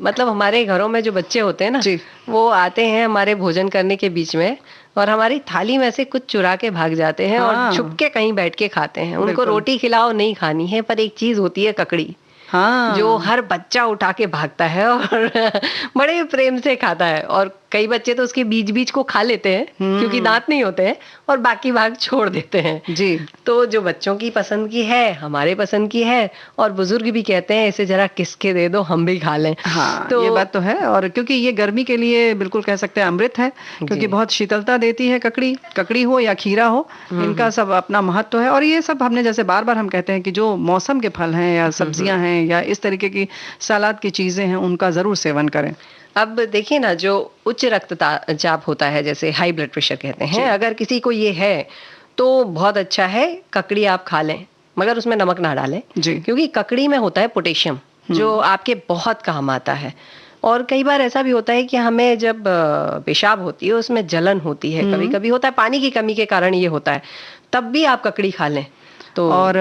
मतलब हमारे घरों में जो बच्चे होते हैं ना, जी। वो आते हैं हमारे भोजन करने के बीच में और हमारी थाली में से कुछ चुरा के भाग जाते हैं और हाँ। छुप के कहीं बैठ के खाते हैं। उनको बिल्कुल। रोटी खिलाओ, नहीं खानी है, पर एक चीज होती है ककड़ी, हाँ, जो हर बच्चा उठा के भागता है और बड़े प्रेम से खाता है। और कई बच्चे तो उसके बीच बीच को खा लेते हैं क्योंकि दांत नहीं होते हैं, और बाकी भाग छोड़ देते हैं। जी। तो जो बच्चों की पसंद की है, हमारे पसंद की है, और बुजुर्ग भी कहते हैं इसे जरा किसके दे दो, हम भी खा लें। हाँ, तो ये बात तो है। और क्योंकि ये गर्मी के लिए बिल्कुल कह सकते हैं अमृत है, क्योंकि जी। बहुत शीतलता देती है ककड़ी। ककड़ी हो या खीरा हो, इनका सब अपना महत्व है। और ये सब हमने जैसे बार बार हम कहते हैं कि जो मौसम के फल हैं या सब्जियां हैं या इस तरीके की सलाद की चीजें हैं, उनका जरूर सेवन करें। अब देखिए ना, जो उच्च रक्तचाप होता है, जैसे हाई ब्लड प्रेशर कहते हैं, अगर किसी को ये है तो बहुत अच्छा है ककड़ी आप खा लें, मगर उसमें नमक ना डालें। जी। क्योंकि ककड़ी में होता है पोटेशियम, जो आपके बहुत काम आता है। और कई बार ऐसा भी होता है कि हमें जब पेशाब होती है उसमें जलन होती है, कभी कभी होता है पानी की कमी के कारण ये होता है, तब भी आप ककड़ी खा लें। तो और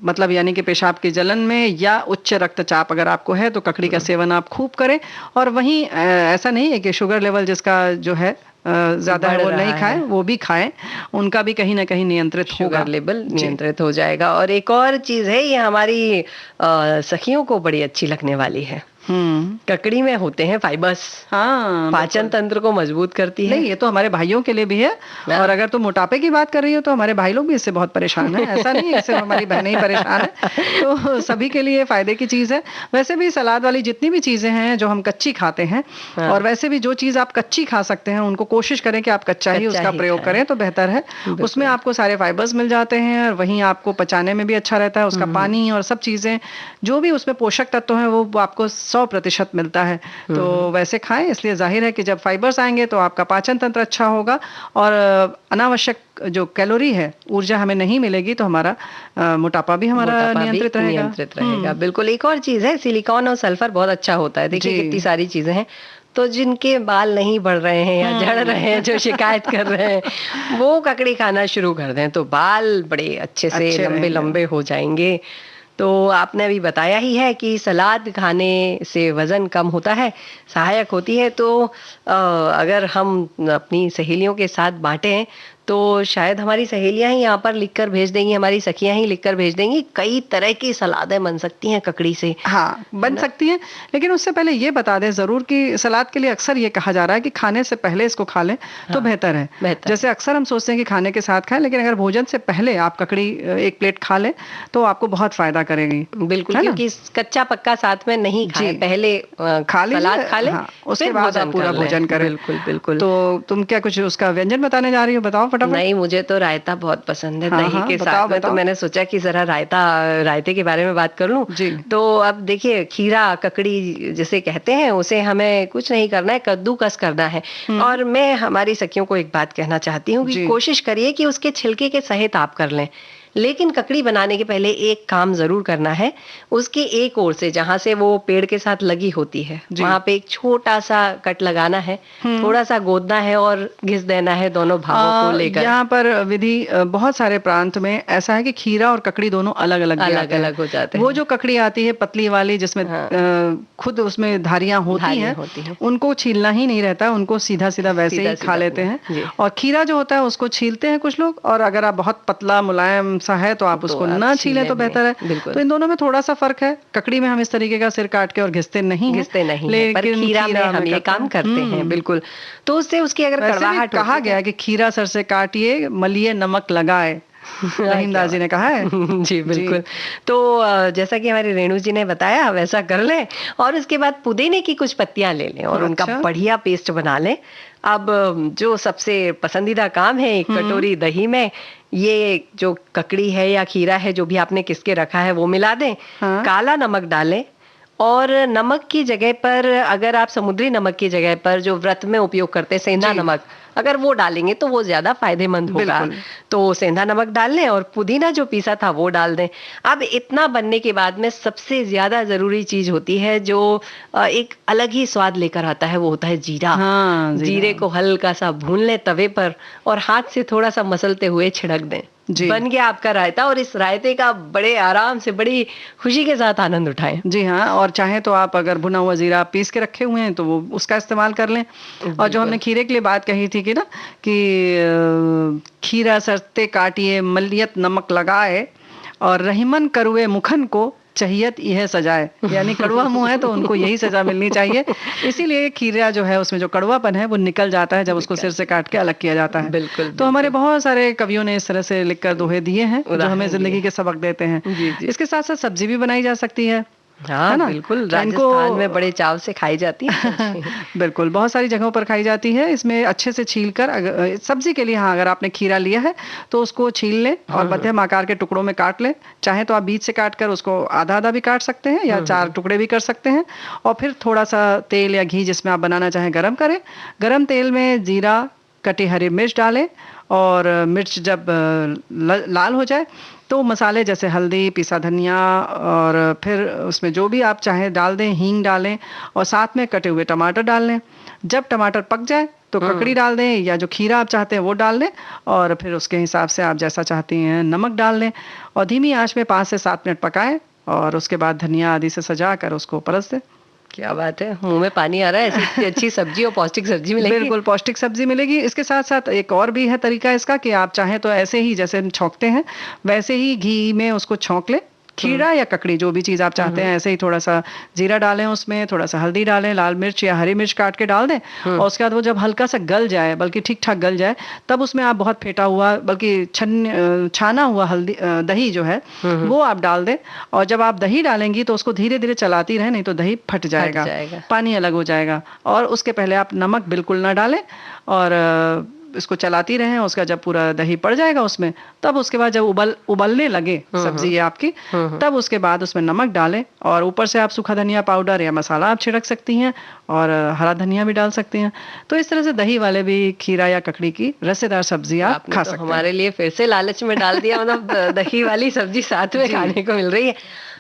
मतलब यानी कि पेशाब की जलन में या उच्च रक्तचाप अगर आपको है तो ककड़ी का सेवन आप खूब करें। और वहीं ऐसा नहीं है कि शुगर लेवल जिसका जो है ज्यादा है बढ़ वो नहीं रहा खाएं, है। वो भी खाएं, उनका भी कहीं ना कहीं नियंत्रित होगा। शुगर लेवल जी। नियंत्रित हो जाएगा। और एक और चीज है, ये हमारी सखियों को बड़ी अच्छी लगने वाली है। ककड़ी में होते हैं फाइबर्स, हाँ, पाचन तंत्र को मजबूत करती है। नहीं, ये तो हमारे भाइयों के लिए भी है। और अगर तुम मोटापे की बात कर रही हो तो हमारे भाई लोग भी इससे बहुत परेशान हैं। ऐसा नहीं है सिर्फ हमारी बहनें ही परेशान है, तो सभी के लिए फायदे की चीज है। वैसे भी सलाद वाली जितनी भी चीजें हैं जो हम कच्ची खाते हैं, और वैसे भी जो चीज आप कच्ची खा सकते हैं उनको कोशिश करें कि आप कच्चा ही उसका प्रयोग करें तो बेहतर है। उसमें आपको सारे फाइबर्स मिल जाते हैं और वहीं आपको पचाने में भी अच्छा रहता है। उसका पानी और सब चीजें जो भी उसमें पोषक तत्व हैं वो आपको 100% मिलता है। तो वैसे खाएं। इसलिए जाहिर है कि जब फाइबर्स आएंगे तो आपका पाचन तंत्र अच्छा होगा और अनावश्यक जो कैलोरी है, ऊर्जा हमें नहीं मिलेगी, तो हमारा मोटापा भी हमारा नियंत्रित रहेगा। बिल्कुल। एक और चीज है, सिलिकॉन और सल्फर बहुत अच्छा होता है। देखिए जी। कितनी सारी चीजें हैं। तो जिनके बाल नहीं बढ़ रहे हैं या झड़ रहे हैं, जो शिकायत कर रहे हैं, वो ककड़ी खाना शुरू कर दें तो बाल बड़े अच्छे से अच्छे लंबे रहेंगे। लंबे हो जाएंगे। तो आपने अभी बताया ही है कि सलाद खाने से वजन कम होता है, सहायक होती है। तो अगर हम अपनी सहेलियों के साथ बांटें तो शायद हमारी सहेलियां ही यहाँ पर लिखकर भेज देंगी, हमारी सखियां ही लिखकर भेज देंगी, कई तरह की सलादें बन सकती हैं ककड़ी से। हाँ, बन सकती है, लेकिन उससे पहले ये बता दें जरूर कि सलाद के लिए अक्सर ये कहा जा रहा है कि खाने से पहले इसको खा लें तो हाँ, बेहतर है। बेहतर। जैसे अक्सर हम सोचते हैं कि खाने के साथ खाएं, लेकिन अगर भोजन से पहले आप ककड़ी एक प्लेट खा लें तो आपको बहुत फायदा करेगी। बिल्कुल, है ना? क्योंकि कच्चा पक्का साथ में नहीं खाएं, जी। पहले खा लीजिए, सलाद खा लें, हाँ, उसके फिर बाद आप भोजन पूरा कर लें। भोजन करें। बिल्कुल बिल्कुल। तो तुम क्या कुछ उसका व्यंजन बताने जा रही हो, बताओ फटाफट। नहीं, मुझे तो रायता बहुत पसंद है हाँ, दही हाँ, के बताओ, साथ में, तो बताओ। मैंने सोचा कि जरा रायते के बारे में बात कर लूं। जी। तो अब देखिए, खीरा ककड़ी जिसे कहते हैं उसे हमें कुछ नहीं करना है, कद्दूकस करना है। और मैं हमारी सखियों को एक बात कहना चाहती हूँ कि जी। कोशिश करिए कि उसके छिलके के सहित आप कर लें, लेकिन ककड़ी बनाने के पहले एक काम जरूर करना है, उसके एक ओर से जहां से वो पेड़ के साथ लगी होती है जी। वहां पे एक छोटा सा कट लगाना है, थोड़ा सा गोदना है और घिस देना है दोनों भागों को लेकर। यहाँ पर विधि बहुत सारे प्रांत में ऐसा है कि खीरा और ककड़ी दोनों अलग अलग अलग-अलग हो जाते हैं। वो जो ककड़ी आती है पतली वाली, जिसमें हाँ। खुद उसमें धारियां होती धारियां हैं, होती हैं। उनको छीलना ही नहीं रहता, उनको सीधा सीधा वैसे ही सीधा-सीधा खा लेते पूरा। हैं। जी। और खीरा जो होता है उसको छीलते हैं कुछ लोग, और अगर आप बहुत पतला मुलायम सा है तो आप तो उसको आप ना छीलें छीलें तो भी बेहतर नहीं। है। बिल्कुल। तो इन दोनों में थोड़ा सा फर्क है। ककड़ी में हम इस तरीके का सिर काट के और घिसते नहीं हैं, घिसते नहीं है, पर लेकिन खीरा में हम ये काम करते हैं। हम्म। बिल्कुल। तो उससे उसकी अगर वैसे भी कड़वाहट कहा होती गया है कि खीरा सर से काटिए, मलिए नमक लगाए, रहीमदास जी ने कहा है। जी बिल्कुल। तो जैसा कि हमारी रेणु जी ने बताया वैसा कर लें, और उसके बाद पुदीने की कुछ पत्तियां ले लें और उनका अच्छा। बढ़िया पेस्ट बना लें। अब जो सबसे पसंदीदा काम है, एक कटोरी दही में ये जो ककड़ी है या खीरा है जो भी आपने किसके रखा है वो मिला दें, हाँ। काला नमक डालें, और नमक की जगह पर अगर आप समुद्री नमक की जगह पर जो व्रत में उपयोग करते हैं सेंधा जी। नमक, अगर वो डालेंगे तो वो ज्यादा फायदेमंद होगा। बिल्कुल। तो सेंधा नमक डाल लें और पुदीना जो पीसा था वो डाल दें। अब इतना बनने के बाद में सबसे ज्यादा जरूरी चीज होती है जो एक अलग ही स्वाद लेकर आता है, वो होता है जीरा। हाँ, जीरा। जीरे को हल्का सा भून लें तवे पर और हाथ से थोड़ा सा मसलते हुए छिड़क दें। जी। बन गया आपका रायता, और इस रायते का बड़े आराम से बड़ी खुशी के साथ आनंद उठाएं। जी हाँ, और चाहे तो आप अगर भुना हुआ जीरा पीस के रखे हुए हैं तो वो उसका इस्तेमाल कर लें। और जो हमने खीरे के लिए बात कही थी कि ना कि खीरा सरते काटिए, मलियत नमक लगाए, और रहीमन करुए मुखन को चाहियत यह सजाए, यानी कड़वा मुंह है तो उनको यही सजा मिलनी चाहिए। इसीलिए खीरा जो है उसमें जो कड़वापन है वो निकल जाता है जब उसको सिर से काट के अलग किया जाता है। बिल्कुल, तो हमारे बहुत सारे कवियों ने इस तरह से लिखकर दोहे दिए हैं जो उदाहरण हमें दिए। जिंदगी के सबक देते हैं। जी, जी। इसके साथ साथ सब्जी भी बनाई जा सकती है। हाँ है ना? बिल्कुल, इनको- राजस्थान में बड़े चाव से खाई जाती है। बिल्कुल, बहुत सारी जगहों पर खाई जाती है। इसमें अच्छे से छीलकर सब्जी के लिए, हाँ, अगर आपने खीरा लिया है तो उसको छील लें और मध्यम आकार के टुकड़ों में काट लें। चाहे तो आप बीच से काट कर उसको आधा आधा भी काट सकते हैं या 4 टुकड़े भी कर सकते हैं। और फिर थोड़ा सा तेल या घी जिसमें आप बनाना चाहें गरम करें। गरम तेल में जीरा, कटी हरी मिर्च डालें, और मिर्च जब लाल हो जाए तो मसाले जैसे हल्दी, पिसा धनिया, और फिर उसमें जो भी आप चाहें डाल दें, हींग डालें, और साथ में कटे हुए टमाटर डाल लें। जब टमाटर पक जाए तो ककड़ी डाल दें, या जो खीरा आप चाहते हैं वो डाल लें, और फिर उसके हिसाब से आप जैसा चाहती हैं नमक डाल लें, और धीमी आंच में 5 से 7 मिनट पकाएं, और उसके बाद धनिया आदि से सजा कर उसको परस दें। क्या बात है, मुंह में पानी आ रहा है। ऐसी इतनी अच्छी सब्जी और पौष्टिक सब्जी मिलेगी। बिल्कुल पौष्टिक सब्जी मिलेगी। इसके साथ साथ एक और भी है तरीका इसका कि आप चाहें तो ऐसे ही जैसे हम छौंकते हैं वैसे ही घी में उसको छौंक लें। खीरा या ककड़ी जो भी चीज आप चाहते हैं, ऐसे ही थोड़ा सा जीरा डालें, उसमें थोड़ा सा हल्दी डालें, लाल मिर्च या हरी मिर्च काट के डाल दें, और उसके बाद वो जब हल्का सा गल जाए, बल्कि ठीक ठाक गल जाए, तब उसमें आप बहुत फेंटा हुआ, बल्कि छाना हुआ दही जो है वो आप डाल दें। और जब आप दही डालेंगी तो उसको धीरे धीरे चलाती रहें, नहीं तो दही फट जाएगा, पानी अलग हो जाएगा। और उसके पहले आप नमक बिल्कुल ना डालें, और इसको चलाती रहें। उसका जब पूरा दही पड़ जाएगा उसमें, तब उसके बाद जब उबलने लगे सब्जी आपकी, तब उसके बाद उसमें नमक डालें, और ऊपर से आप सूखा धनिया पाउडर या मसाला आप छिड़क सकती हैं, और हरा धनिया भी डाल सकती हैं। तो इस तरह से दही वाले भी खीरा या ककड़ी की रसेदार सब्जी आप खा सकते हैं। हमारे लिए फिर से लालच में डाल दिया, मतलब दही वाली सब्जी साथ में खाने को मिल रही है।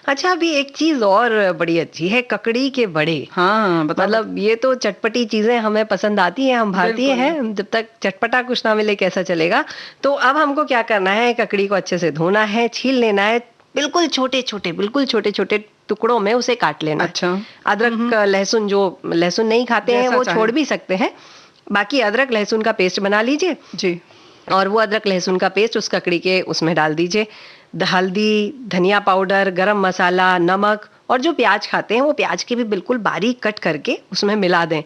अच्छा, अभी एक चीज और बड़ी अच्छी है, ककड़ी के बड़े। हाँ, मतलब ये तो चटपटी चीजें हमें पसंद आती हैं, हम भारतीय हैं, जब तक चटपटा कुछ ना मिले कैसा चलेगा। तो अब हमको क्या करना है, ककड़ी को अच्छे से धोना है, छील लेना है, बिल्कुल छोटे छोटे टुकड़ों में उसे काट लेना। अच्छा। अदरक लहसुन, जो लहसुन नहीं खाते हैं वो छोड़ भी सकते हैं, बाकी अदरक लहसुन का पेस्ट बना लीजिए जी। और वो अदरक लहसुन का पेस्ट उस ककड़ी के उसमें डाल दीजिए। हल्दी, धनिया पाउडर, गरम मसाला, नमक, और जो प्याज खाते हैं वो प्याज के भी बिल्कुल बारीक कट करके उसमें मिला दें।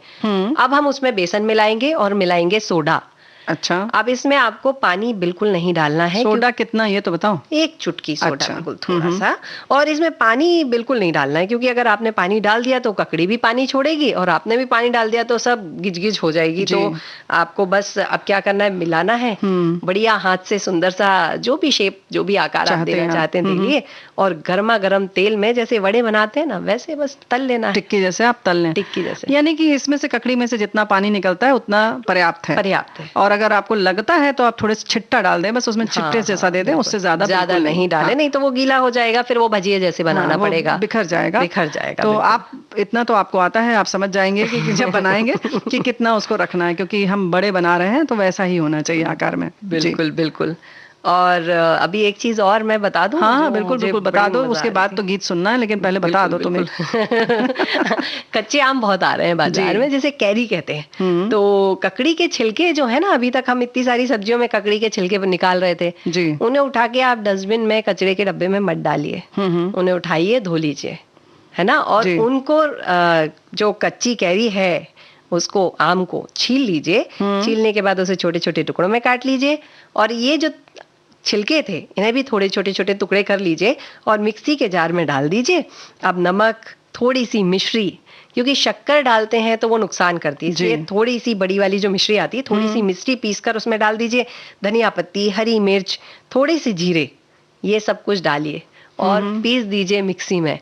अब हम उसमें बेसन मिलाएंगे और मिलाएंगे सोडा। अच्छा, अब इसमें आपको पानी बिल्कुल नहीं डालना है। सोडा कितना ये तो बताओ। एक चुटकी सोडा, अच्छा। बिल्कुल थोड़ा सा। और इसमें पानी बिल्कुल नहीं डालना है, क्योंकि अगर आपने पानी डाल दिया तो ककड़ी भी पानी छोड़ेगी और आपने भी पानी डाल दिया तो सब गिजगिज हो जाएगी। जी। तो आपको बस अब क्या करना है, मिलाना है बढ़िया हाथ से, सुंदर सा जो भी शेप, जो भी आकार आप चाहते देना हैं। चाहते हैं दे लिए, और गर्मा गर्म तेल में जैसे वड़े बनाते हैं ना, वैसे बस तल लेना है, टिक्की जैसे आप तल लें। टिक्की जैसे। यानी कि इसमें से, ककड़ी में से जितना पानी निकलता है उतना पर्याप्त है। पर्याप्त है। और अगर आपको लगता है तो आप थोड़े से छिट्टा डाल दें, बस उसमें छिट्टे जैसा दे दें, उससे ज्यादा ज्यादा बिल्कुल नहीं डाले, हाँ। नहीं तो वो गीला हो जाएगा, फिर वो भजिए जैसे बनाना वो पड़ेगा, बिखर जाएगा। बिखर जाएगा। तो बिल्कुल। आप इतना तो आपको आता है, आप समझ जाएंगे कि जब बनाएंगे कि कितना उसको रखना है, क्योंकि हम बड़े बना रहे हैं तो वैसा ही होना चाहिए आकार में। जी। बिल्कुल बिल्कुल। और अभी एक चीज और मैं बता दूं। हाँ जो बिल्कुल मुझे बिल्कुल बता बड़ी दो, मजा उसके आ रही बाद थी। तो गीत सुनना है, लेकिन पहले बता दो तुम्हें। कच्चे आम बहुत आ रहे हैं बाजार जी। में, जिसे कैरी कहते हैं। तो ककड़ी के छिलके जो है ना, अभी तक हम इतनी सारी सब्जियों में ककड़ी के छिलके निकाल रहे थे, जी। उन्हें उठा के आप डस्टबिन में, कचरे के डब्बे में मत डालिए, उन्हें उठाइए, धो लीजिए, है ना। और जी। उनको जो कच्ची कैरी है उसको, आम को छील लीजिए। छीलने के बाद उसे छोटे छोटे टुकड़ों में काट लीजिए, और ये जो छिलके थे इन्हें भी थोड़े छोटे छोटे टुकड़े कर लीजिए और मिक्सी के जार में डाल दीजिए। अब नमक, थोड़ी सी मिश्री, क्योंकि शक्कर डालते हैं तो वो नुकसान करती है, इसलिए थोड़ी सी बड़ी वाली जो मिश्री आती है, थोड़ी सी मिश्री पीसकर उसमें डाल दीजिए। धनिया पत्ती, हरी मिर्च, थोड़ी सी जीरे, ये सब कुछ डालिए और पीस दीजिए मिक्सी में।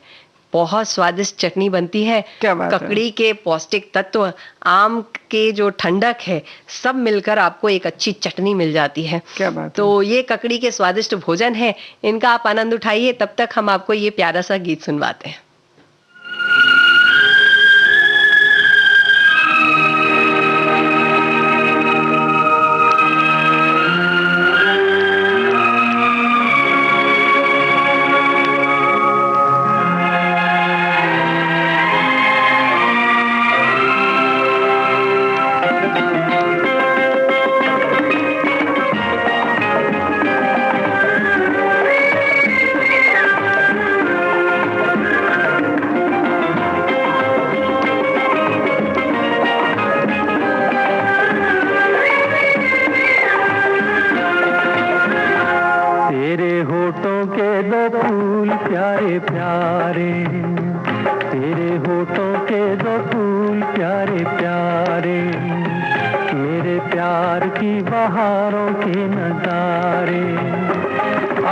बहुत स्वादिष्ट चटनी बनती है। क्या बात है। ककड़ी के पौष्टिक तत्व, आम के जो ठंडक है, सब मिलकर आपको एक अच्छी चटनी मिल जाती है। क्या बात है। तो ये ककड़ी के स्वादिष्ट भोजन है, इनका आप आनंद उठाइए। तब तक हम आपको ये प्यारा सा गीत सुनवाते हैं। तेरे होठों के दो फूल प्यारे प्यारे, तेरे होठों के दो फूल प्यारे प्यारे, मेरे प्यार की बहारों के नजारे।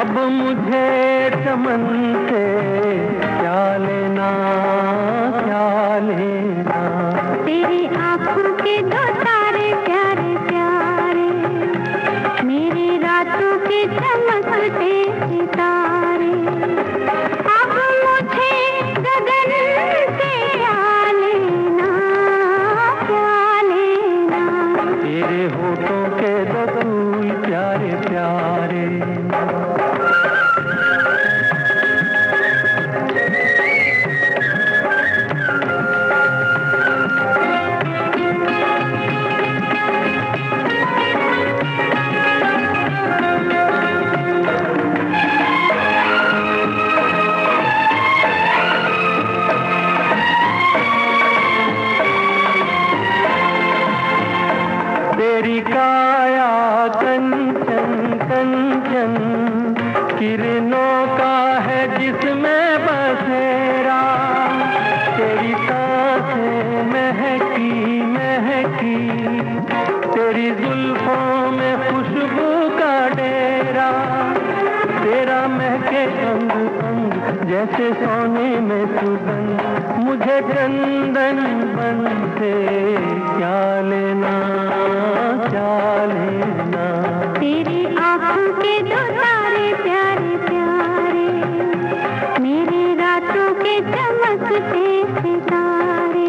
अब मुझे चमन से क्या लेना, क्या लेना। तेरी आंखों के दो तारे प्यारे प्यारे, मेरी रातों के चमकते सितारे। अब मुझे गगन से क्या लेना, क्या लेना। तेरे होठों के दो फूल प्यारे प्यारे। तेरी काया कंचन कंचन, किरणों का है जिसमें बसेरा। तेरी सांसें महकी महकी, तेरी जुल्फों में खुशबू का डेरा। तेरा महके अंग अंग जैसे सोने में सुगंध, मुझे चंदन बन से क्या लेना, क्या लेना। तेरी आंखों के दो तारे प्यारे प्यारे, मेरी रातों के चमकते सितारे।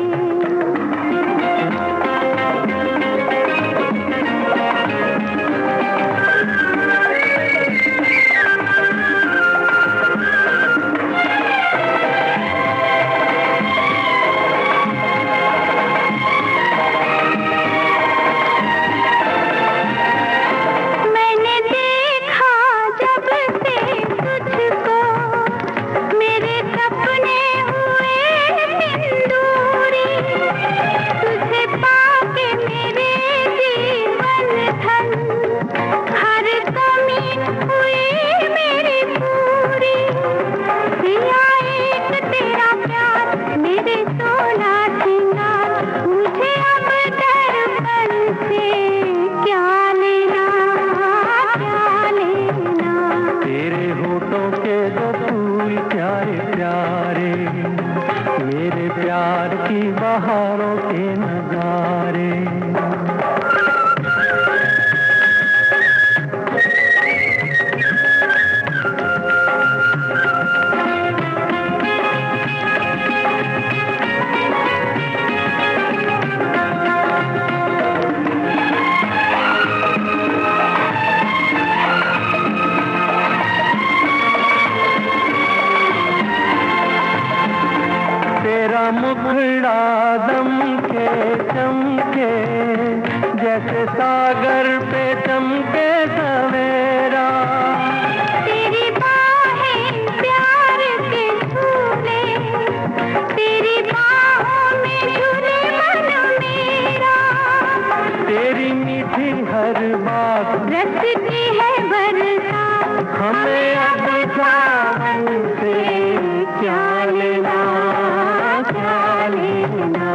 बहारों के नजारे। तेरा मुखड़ा दमके चमके जैसे सागर पे चमके सवेरा। तेरी बाहें प्यार के झूले, तेरी बाहों में झूले मन मेरा। तेरी मीठी हर बात रचती है बरसात, हमें अब सावन से क्या लेना, क्या लेना।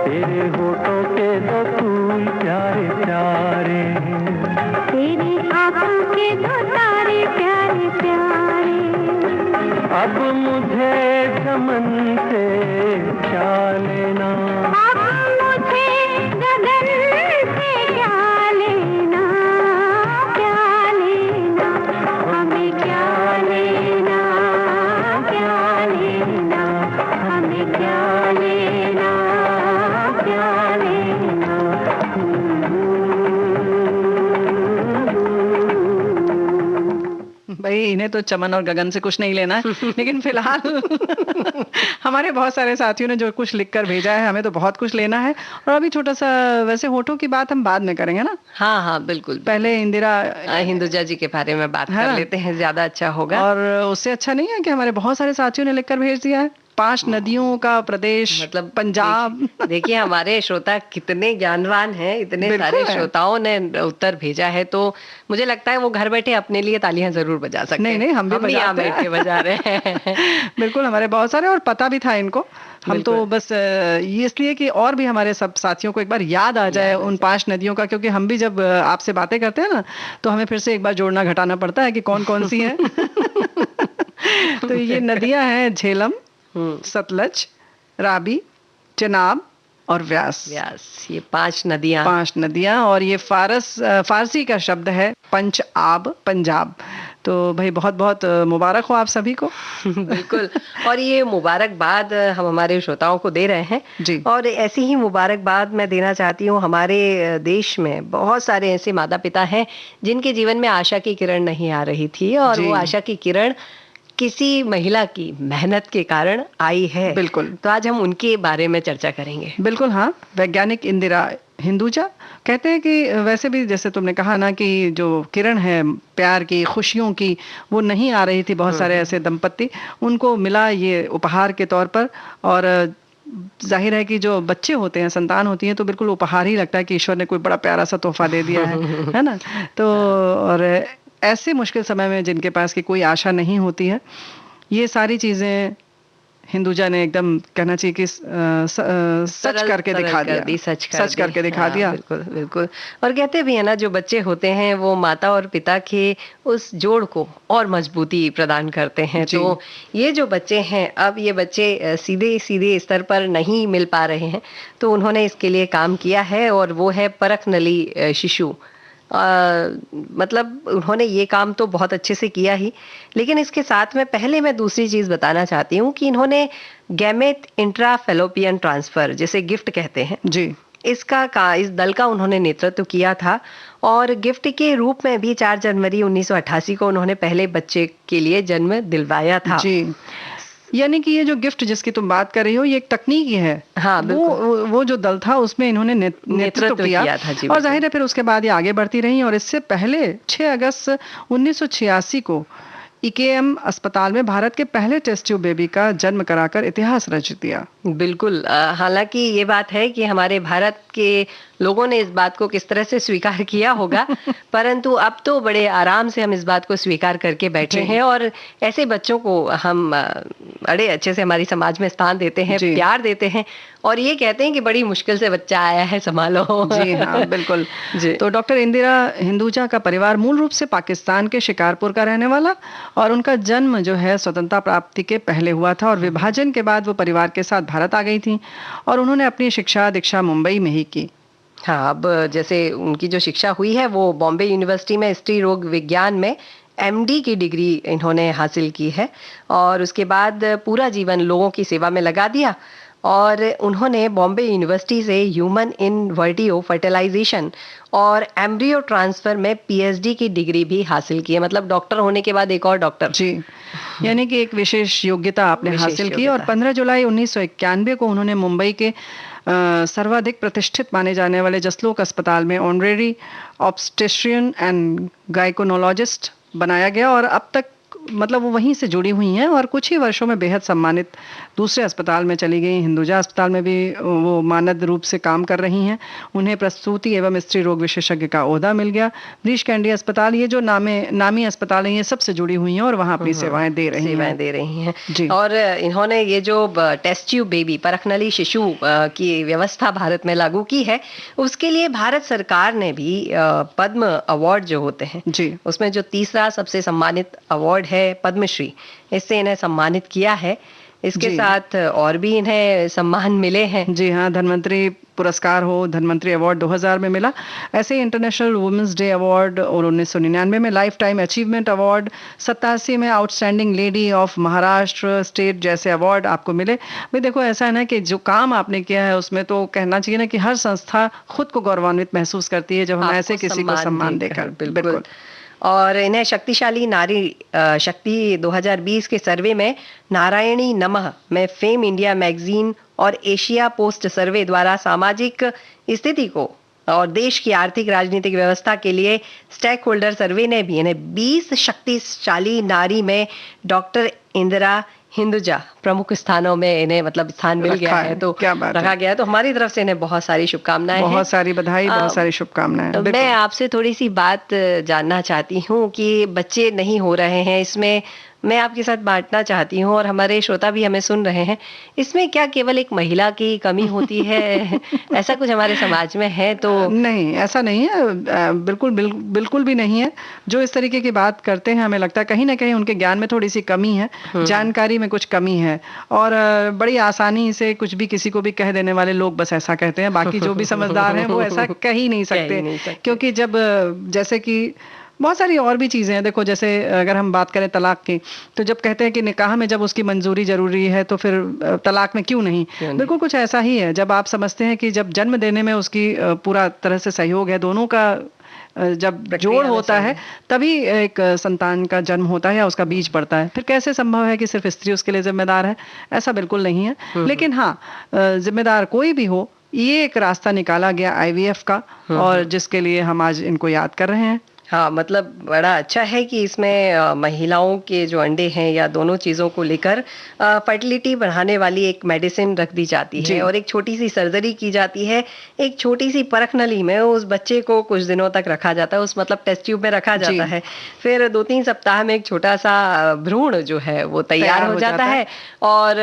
तेरे होठों के दो फूल प्यारे प्यारे, तेरी आंखों के दो तारे प्यारे प्यारे। अब मुझे चमन से क्या लेना, अब मुझे गगन से क्या लेना, क्या लेना। हमें क्या लेना, क्या लेना। हमें क्या लेना, क्या लेना। भाई इन्हें तो चमन और गगन से कुछ नहीं लेना है, लेकिन फिलहाल हमारे बहुत सारे साथियों ने जो कुछ लिखकर भेजा है, हमें तो बहुत कुछ लेना है। और अभी छोटा सा, वैसे होठों की बात हम बाद में करेंगे ना, हाँ हाँ बिल्कुल। पहले इंदिरा हिंदुजा जी के बारे में बात है कर ना? लेते हैं, ज्यादा अच्छा होगा। और उससे अच्छा नहीं है कि हमारे बहुत सारे साथियों ने लिखकर भेज दिया है। 5 नदियों का प्रदेश, मतलब पंजाब। देखिए हमारे श्रोता कितने ज्ञानवान हैं, इतने बिल्कुल सारे है। श्रोताओं ने उत्तर भेजा है, तो मुझे लगता है वो घर बैठे अपने लिए तालियां जरूर बजा सकते नहीं हैं। नहीं, हम भी यहाँ बजाते बैठ के बजा रहे हैं। बिल्कुल, हमारे बहुत सारे, और पता भी था इनको। हम तो बिल्कुल। बस ये इसलिए कि और भी हमारे सब साथियों को एक बार याद आ जाए उन 5 नदियों का, क्योंकि हम भी जब आपसे बातें करते हैं ना, तो हमें फिर से एक बार जोड़ना घटाना पड़ता है कि कौन कौन सी है। तो ये नदियां हैं झेलम, सतलज, रावी, चेनाब और व्यास। व्यास, ये 5 नदियां। 5 नदियां, और ये फारसी का शब्द है पंच आब, पंजाब। तो भाई बहुत बहुत मुबारक हो आप सभी को। बिल्कुल। और ये मुबारकबाद हम हमारे श्रोताओं को दे रहे हैं जी। और ऐसी ही मुबारकबाद मैं देना चाहती हूँ। हमारे देश में बहुत सारे ऐसे माता पिता हैं जिनके जीवन में आशा की किरण नहीं आ रही थी, और जी। वो आशा की किरण किसी महिला की मेहनत के कारण आई है। बिल्कुल। तो आज हम उनके बारे में चर्चा करेंगे। बिल्कुल, हाँ। वैज्ञानिक इंदिरा हिंदुजा कहते हैं कि वैसे भी जैसे तुमने कहा ना कि जो किरण है प्यार की, खुशियों की, वो नहीं आ रही थी। बहुत सारे ऐसे दंपत्ति, उनको मिला ये उपहार के तौर पर। और जाहिर है कि जो बच्चे होते हैं, संतान होती है, तो बिल्कुल उपहार ही लगता है कि ईश्वर ने कोई बड़ा प्यारा सा तोहफा दे दिया है ना। तो और ऐसे मुश्किल समय में जिनके पास की कोई आशा नहीं होती है, ये सारी चीजें हिंदुजा ने एकदम कहना चाहिए कि सच करके दिखा दिया, सच करके दिखा दिया। बिल्कुल बिल्कुल। और कहते भी है ना, जो बच्चे होते हैं वो माता और पिता के उस जोड़ को और मजबूती प्रदान करते हैं। तो ये जो बच्चे हैं, अब ये बच्चे सीधे सीधे स्तर पर नहीं मिल पा रहे हैं, तो उन्होंने इसके लिए काम किया है, और वो है परख नली शिशु। मतलब उन्होंने ये काम तो बहुत अच्छे से किया ही, लेकिन इसके साथ में पहले मैं दूसरी चीज बताना चाहती हूँ कि इन्होंने गैमेट इंट्राफेलोपियन ट्रांसफर, जिसे गिफ्ट कहते हैं जी, इस दल का उन्होंने नेतृत्व किया था। और गिफ्ट के रूप में भी 4 जनवरी 1988 को उन्होंने पहले बच्चे के लिए जन्म दिलवाया था। जी। यानी कि ये जो गिफ्ट जिसकी तुम बात कर रही हो, ये एक तकनीक ही है। हाँ, वो जो दल था उसमें इन्होंने नेतृत्व किया था जी। और जाहिर है फिर उसके बाद ये आगे बढ़ती रही। और इससे पहले 6 अगस्त 1986 को IKM अस्पताल में भारत के पहले टेस्ट ट्यूब बेबी का जन्म कराकर इतिहास रच दिया। बिल्कुल। हालांकि ये बात है कि हमारे भारत के लोगों ने इस बात को किस तरह से स्वीकार किया होगा, परंतु अब तो बड़े आराम से हम इस बात को स्वीकार करके बैठे जी। हैं और ऐसे बच्चों को हम बड़े अच्छे से हमारी समाज में स्थान देते हैं, जी। प्यार देते हैं और ये कहते हैं कि बड़ी मुश्किल से बच्चा आया है, संभालो। जी हाँ, बिल्कुल। जी। तो डॉक्टर इंदिरा हिंदुजा का परिवार मूल रूप से पाकिस्तान के शिकारपुर का रहने वाला, और उनका जन्म जो है स्वतंत्रता प्राप्ति के पहले हुआ था और विभाजन के बाद वो परिवार के साथ भारत आ गई थी और उन्होंने अपनी शिक्षा दीक्षा मुंबई में ही की। हाँ, अब जैसे उनकी जो शिक्षा हुई है वो बॉम्बे यूनिवर्सिटी में स्त्री रोग विज्ञान में एमडी की डिग्री इन्होंने हासिल की है और उसके बाद पूरा जीवन लोगों की सेवा में लगा दिया और उन्होंने बॉम्बे यूनिवर्सिटी से ह्यूमन इन वर्टियो फर्टिलाइजेशन और एम्ब्रियो ट्रांसफर में पीएचडी की डिग्री भी हासिल की है। मतलब डॉक्टर होने के बाद एक और डॉक्टर। जी, यानी कि एक विशेष योग्यता आपने विशेष हासिल की। और योग्यता। 15 जुलाई 1991 को उन्होंने मुंबई के सर्वाधिक प्रतिष्ठित माने जाने वाले जसलोक अस्पताल में ऑनरेरी ऑब्स्टेट्रिशियन एंड गायकोनोलॉजिस्ट बनाया गया और अब तक मतलब वो वहीं से जुड़ी हुई हैं और कुछ ही वर्षों में बेहद सम्मानित दूसरे अस्पताल में चली गई। हिंदुजा अस्पताल में भी वो मानद रूप से काम कर रही हैं। उन्हें प्रसूति एवं स्त्री रोग विशेषज्ञ का ओहदा मिल गया। ब्रीच कैंडी अस्पताल, ये जो नामी अस्पताल हैं, ये सबसे जुड़ी हुई हैं और वहाँ अपनी सेवाएं दे रही हैं। जी। और इन्होंने ये जो टेस्ट ट्यूब बेबी परखनली शिशु की व्यवस्था भारत में लागू की है, उसके लिए भारत सरकार ने भी पद्म अवार्ड जो होते हैं जी, उसमें जो तीसरा सबसे सम्मानित अवार्ड है पद्मश्री, इससे इन्हें सम्मानित किया है। इसके जी। साथ और भी इन्हें सम्मान मिले हैं। जी हाँ, धन्वंतरी पुरस्कार हो, धन्वंतरी अवार्ड 2000 में मिला। ऐसे ही इंटरनेशनल वुमेन्स डे अवार्ड और 1999 में लाइफ टाइम अचीवमेंट अवार्ड, 87 में outstanding lady of Maharashtra state जैसे अवार्ड आपको मिले। भाई देखो, ऐसा है ना कि जो काम आपने किया है उसमें तो कहना चाहिए ना कि हर संस्था खुद को गौरवान्वित महसूस करती है जब हम ऐसे किसी को सम्मान देकर। बिल्कुल। और इन्हें शक्तिशाली नारी शक्ति 2020 के सर्वे में नारायणी नमः में फेम इंडिया मैगजीन और एशिया पोस्ट सर्वे द्वारा सामाजिक स्थिति को और देश की आर्थिक राजनीतिक व्यवस्था के लिए स्टेक होल्डर सर्वे ने भी इन्हें 20 शक्तिशाली नारी में डॉक्टर इंदिरा हिंदुजा प्रमुख स्थानों में इन्हें मतलब स्थान मिल गया है। तो क्या बात रखा गया है। तो हमारी तरफ से इन्हें बहुत सारी शुभकामनाएं हैं। बहुत सारी बधाई, बहुत सारी शुभकामनाएं। मैं आपसे थोड़ी सी बात जानना चाहती हूँ कि बच्चे नहीं हो रहे हैं, इसमें मैं आपके साथ बांटना चाहती हूँ और हमारे श्रोता भी हमें सुन रहे हैं, इसमें क्या केवल एक महिला की कमी होती है? ऐसा कुछ हमारे समाज में है? तो नहीं, ऐसा नहीं है, बिल्कुल भी नहीं है। जो इस तरीके की बात करते हैं, हमें लगता है कहीं ना कहीं उनके ज्ञान में थोड़ी सी कमी है, जानकारी में कुछ कमी है और बड़ी आसानी से कुछ भी किसी को भी कह देने वाले लोग बस ऐसा कहते हैं। बाकी जो भी समझदार हैं वो ऐसा कह ही नहीं सकते, क्योंकि जब जैसे कि बहुत सारी और भी चीज़ें हैं। देखो, जैसे अगर हम बात करें तलाक की, तो जब कहते हैं कि निकाह में जब उसकी मंजूरी जरूरी है तो फिर तलाक में क्यों नहीं? बिल्कुल कुछ ऐसा ही है। जब आप समझते हैं कि जब जन्म देने में उसकी पूरा तरह से सहयोग है, दोनों का जब जोड़ होता है तभी एक संतान का जन्म होता है या उसका बीज पड़ता है। फिर कैसे संभव है कि सिर्फ स्त्री उसके लिए जिम्मेदार है? ऐसा बिल्कुल नहीं है। लेकिन हाँ, जिम्मेदार कोई भी हो, ये एक रास्ता निकाला गया आईवीएफ का और जिसके लिए हम आज इनको याद कर रहे हैं। हाँ, मतलब बड़ा अच्छा है कि इसमें महिलाओं के जो अंडे हैं या दोनों चीज़ों को लेकर फर्टिलिटी बढ़ाने वाली एक मेडिसिन रख दी जाती है और एक छोटी सी सर्जरी की जाती है। एक छोटी सी परख नली में उस बच्चे को कुछ दिनों तक रखा जाता है, उस मतलब टेस्ट ट्यूब में रखा जाता है। फिर 2-3 सप्ताह में एक छोटा सा भ्रूण जो है वो तैयार हो जाता है और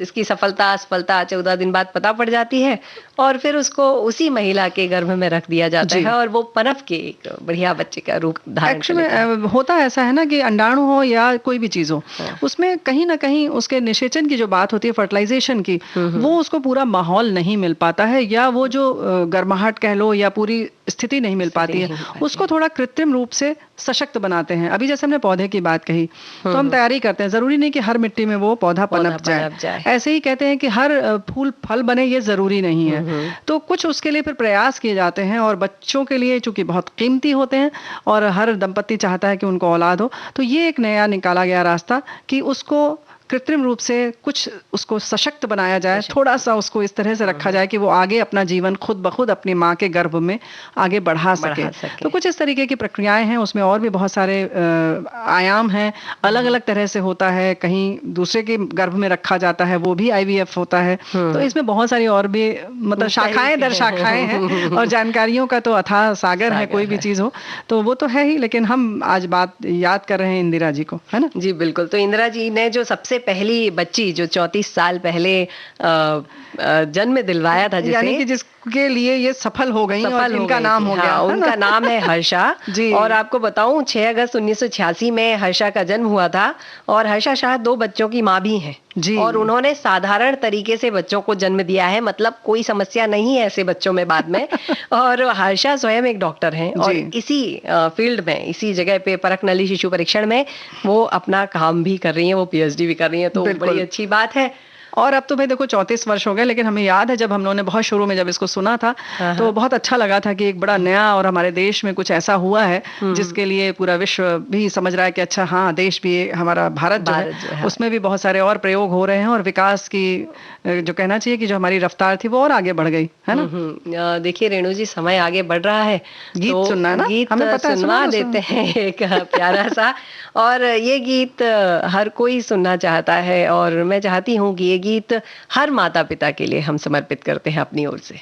इसकी सफलता असफलता 14 दिन बाद पता पड़ जाती है और फिर उसको उसी महिला के गर्भ में रख दिया जाता है और वो पनप के एक बढ़िया बच्चे का रूप धारण कर लेता है। होता ऐसा है ना कि अंडाणु हो या कोई भी चीज हो, उसमें कहीं ना कहीं उसके निषेचन की जो बात होती है, फर्टिलाइजेशन की, वो उसको पूरा माहौल नहीं मिल पाता है या वो जो गर्माहट कह लो या पूरी स्थिति नहीं मिल पाती है, उसको थोड़ा कृत्रिम रूप से सशक्त बनाते हैं। अभी जैसे हमने पौधे की बात कही, तो हम तैयारी करते हैं, जरूरी नहीं कि हर मिट्टी में वो पौधा पनप जाए। ऐसे ही कहते हैं कि हर फूल फल बने, ये जरूरी नहीं है। तो कुछ उसके लिए फिर प्रयास किए जाते हैं और बच्चों के लिए चूंकि बहुत कीमती होते हैं और हर दंपत्ति चाहता है कि उनको औलाद हो, तो ये एक नया निकाला गया रास्ता कि उसको कृत्रिम रूप से कुछ उसको सशक्त बनाया जाए, थोड़ा सा उसको इस तरह से रखा जाए कि वो आगे अपना जीवन खुद ब खुद अपनी माँ के गर्भ में आगे बढ़ा सके। तो कुछ इस तरीके की प्रक्रियाएं हैं, उसमें और भी बहुत सारे आयाम हैं, अलग अलग तरह से होता है, कहीं दूसरे के गर्भ में रखा जाता है, वो भी IVF होता है। तो इसमें बहुत सारी और भी मतलब शाखाएं दर शाखाएं हैं, और जानकारियों का तो अथाह सागर है, कोई भी चीज हो तो वो तो है ही। लेकिन हम आज बात याद कर रहे हैं इंदिरा जी को, है ना? जी बिल्कुल। तो इंदिरा जी ने जो सबसे पहली बच्ची जो 34 साल पहले जन्म दिलवाया था, यानी कि जिसके लिए ये सफल हो गई और इनका नाम हो गया, उनका नाम है हर्षा जी। और आपको बताऊं 6 अगस्त 1986 में हर्षा का जन्म हुआ था, और हर्षा शाह 2 बच्चों की माँ भी हैं जी। और उन्होंने साधारण तरीके से बच्चों को जन्म दिया है, मतलब कोई समस्या नहीं है ऐसे बच्चों में बाद में। और हर्षा स्वयं एक डॉक्टर हैं, और इसी फील्ड में, इसी जगह पे परख नली शिशु परीक्षण में वो अपना काम भी कर रही हैं, वो PhD भी कर रही हैं, तो बड़ी अच्छी बात है। और अब तो भाई देखो 34 वर्ष हो गए, लेकिन हमें याद है जब हम लोगों ने बहुत शुरू में जब इसको सुना था तो बहुत अच्छा लगा था कि एक बड़ा नया और हमारे देश में कुछ ऐसा हुआ है जिसके लिए पूरा विश्व भी समझ रहा है कि अच्छा हाँ, देश भी हमारा भारत जो है उसमें भी बहुत सारे और प्रयोग हो रहे हैं, और विकास की जो कहना चाहिए कि जो हमारी रफ्तार थी वो और आगे बढ़ गई, है ना? देखिए रेणु जी, समय आगे बढ़ रहा है, गीत तो सुनना है ना, गीत हमें पता सुनवा देते हैं एक प्यारा सा। और ये गीत हर कोई सुनना चाहता है, और मैं चाहती हूँ कि ये गीत हर माता पिता के लिए हम समर्पित करते हैं अपनी ओर से।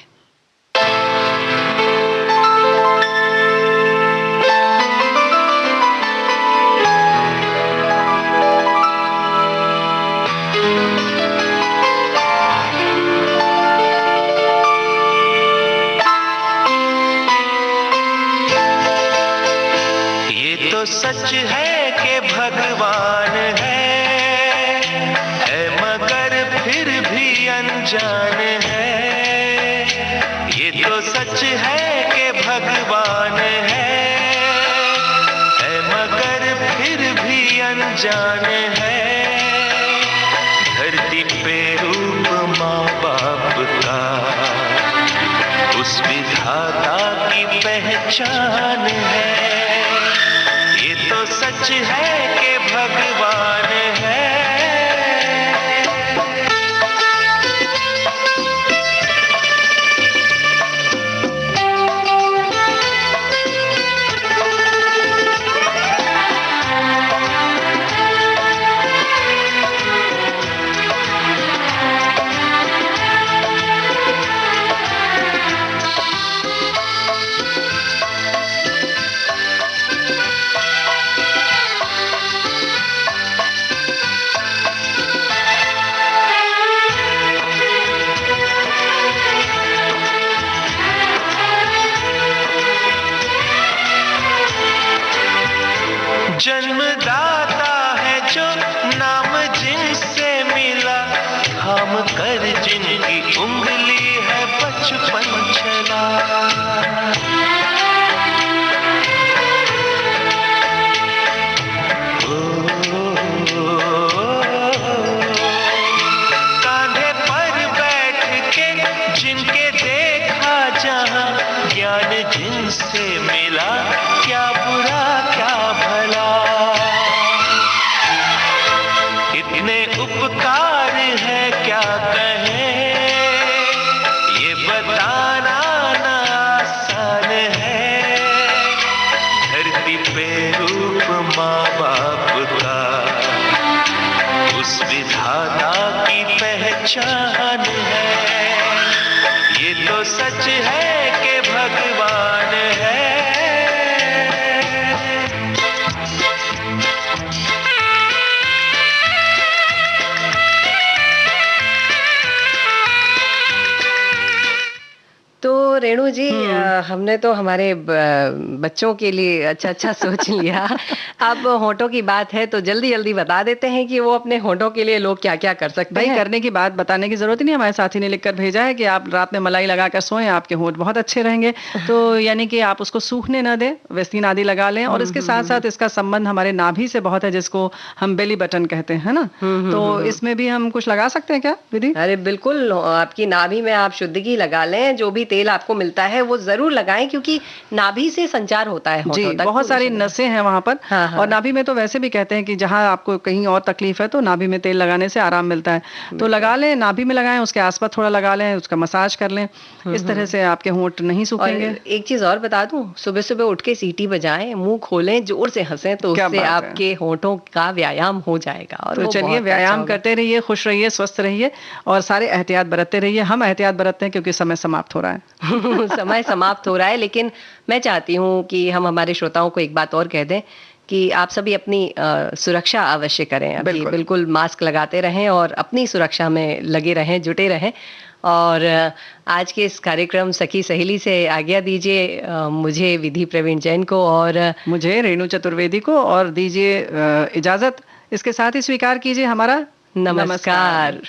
ये तो सच है कि भगवान है मगर फिर भी अनजान है। ये तो सच है कि भगवान है मगर फिर भी अनजान है। धरती पे रूप माँ बाप का उस विधाता की पहचान है। ये तो सच है कि भगवान है। जन्मदाता है जो नाम जिनसे मिला, थाम कर जिनकी उंगली है बचपन चला। कांधे पर बैठ के जिनके देखा जहां, ज्ञान जिनसे मिला, क्या बुरा क्या भला। इतने उपकार है क्या कहें, ये बताना ना आसान है। धरती पे रूप माँ बाप का उस विधाता की पहचान है। ये तो सच है कि भगवान है। तो रेणु जी, हमने तो हमारे बच्चों के लिए अच्छा सोच लिया। अब होंठों की बात है तो जल्दी जल्दी बता देते हैं कि वो अपने होंठों के लिए लोग क्या क्या कर सकते हैं। भाई करने की बात बताने की जरूरत नहीं, हमारे साथी ने लिखकर भेजा है कि आप रात में मलाई लगाकर सोएं, आपके होंठ बहुत अच्छे रहेंगे। तो यानी कि आप उसको सूखने ना दें, वेस्लिन आदि लगा लें, और इसके साथ साथ इसका संबंध हमारे नाभि से बहुत है, जिसको हम बेली बटन कहते हैं ना। तो इसमें भी हम कुछ लगा सकते हैं क्या विधि? अरे बिल्कुल, आपकी नाभि में आप शुद्ध घी लगा लें, जो भी तेल आपको आपको मिलता है वो जरूर लगाएं, क्योंकि नाभि से संचार होता है जी, होठों तक। बहुत तो सारी इसलिए- नसें हैं वहां पर। हाँ, हाँ। और नाभि में तो वैसे भी कहते हैं कि जहां आपको कहीं और तकलीफ है तो नाभि में तेल लगाने से आराम मिलता है। तो लगा लें, नाभि में लगाएं, उसके आसपास थोड़ा लगा लें, उसका मसाज कर लें। इस तरह से आपके होंठ नहीं और सूखेंगे। एक चीज और बता दूं, सुबह सुबह उठ के सीटी बजाएं, मुंह खोलें, जोर से हंसें, तो क्या उससे बात है। आपके होठों का व्यायाम हो जाएगा और तो वो चलिए, बहुत अच्छा व्यायाम होगा। करते रहिए, खुश रहिए, स्वस्थ रहिए और सारे एहतियात बरतते रहिए। हम एहतियात बरतते हैं क्योंकि समय समाप्त हो रहा है। समय समाप्त हो रहा है, लेकिन मैं चाहती हूँ कि हम हमारे श्रोताओं को एक बात और कह दें कि आप सभी अपनी सुरक्षा अवश्य करें। अभी बिल्कुल। बिल्कुल मास्क लगाते रहें और अपनी सुरक्षा में लगे रहें, जुटे रहें। और आज के इस कार्यक्रम सखी सहेली से आज्ञा दीजिए मुझे, विधि प्रवीण जैन को, और मुझे रेणु चतुर्वेदी को, और दीजिए इजाजत। इसके साथ ही स्वीकार कीजिए हमारा नमस्कार।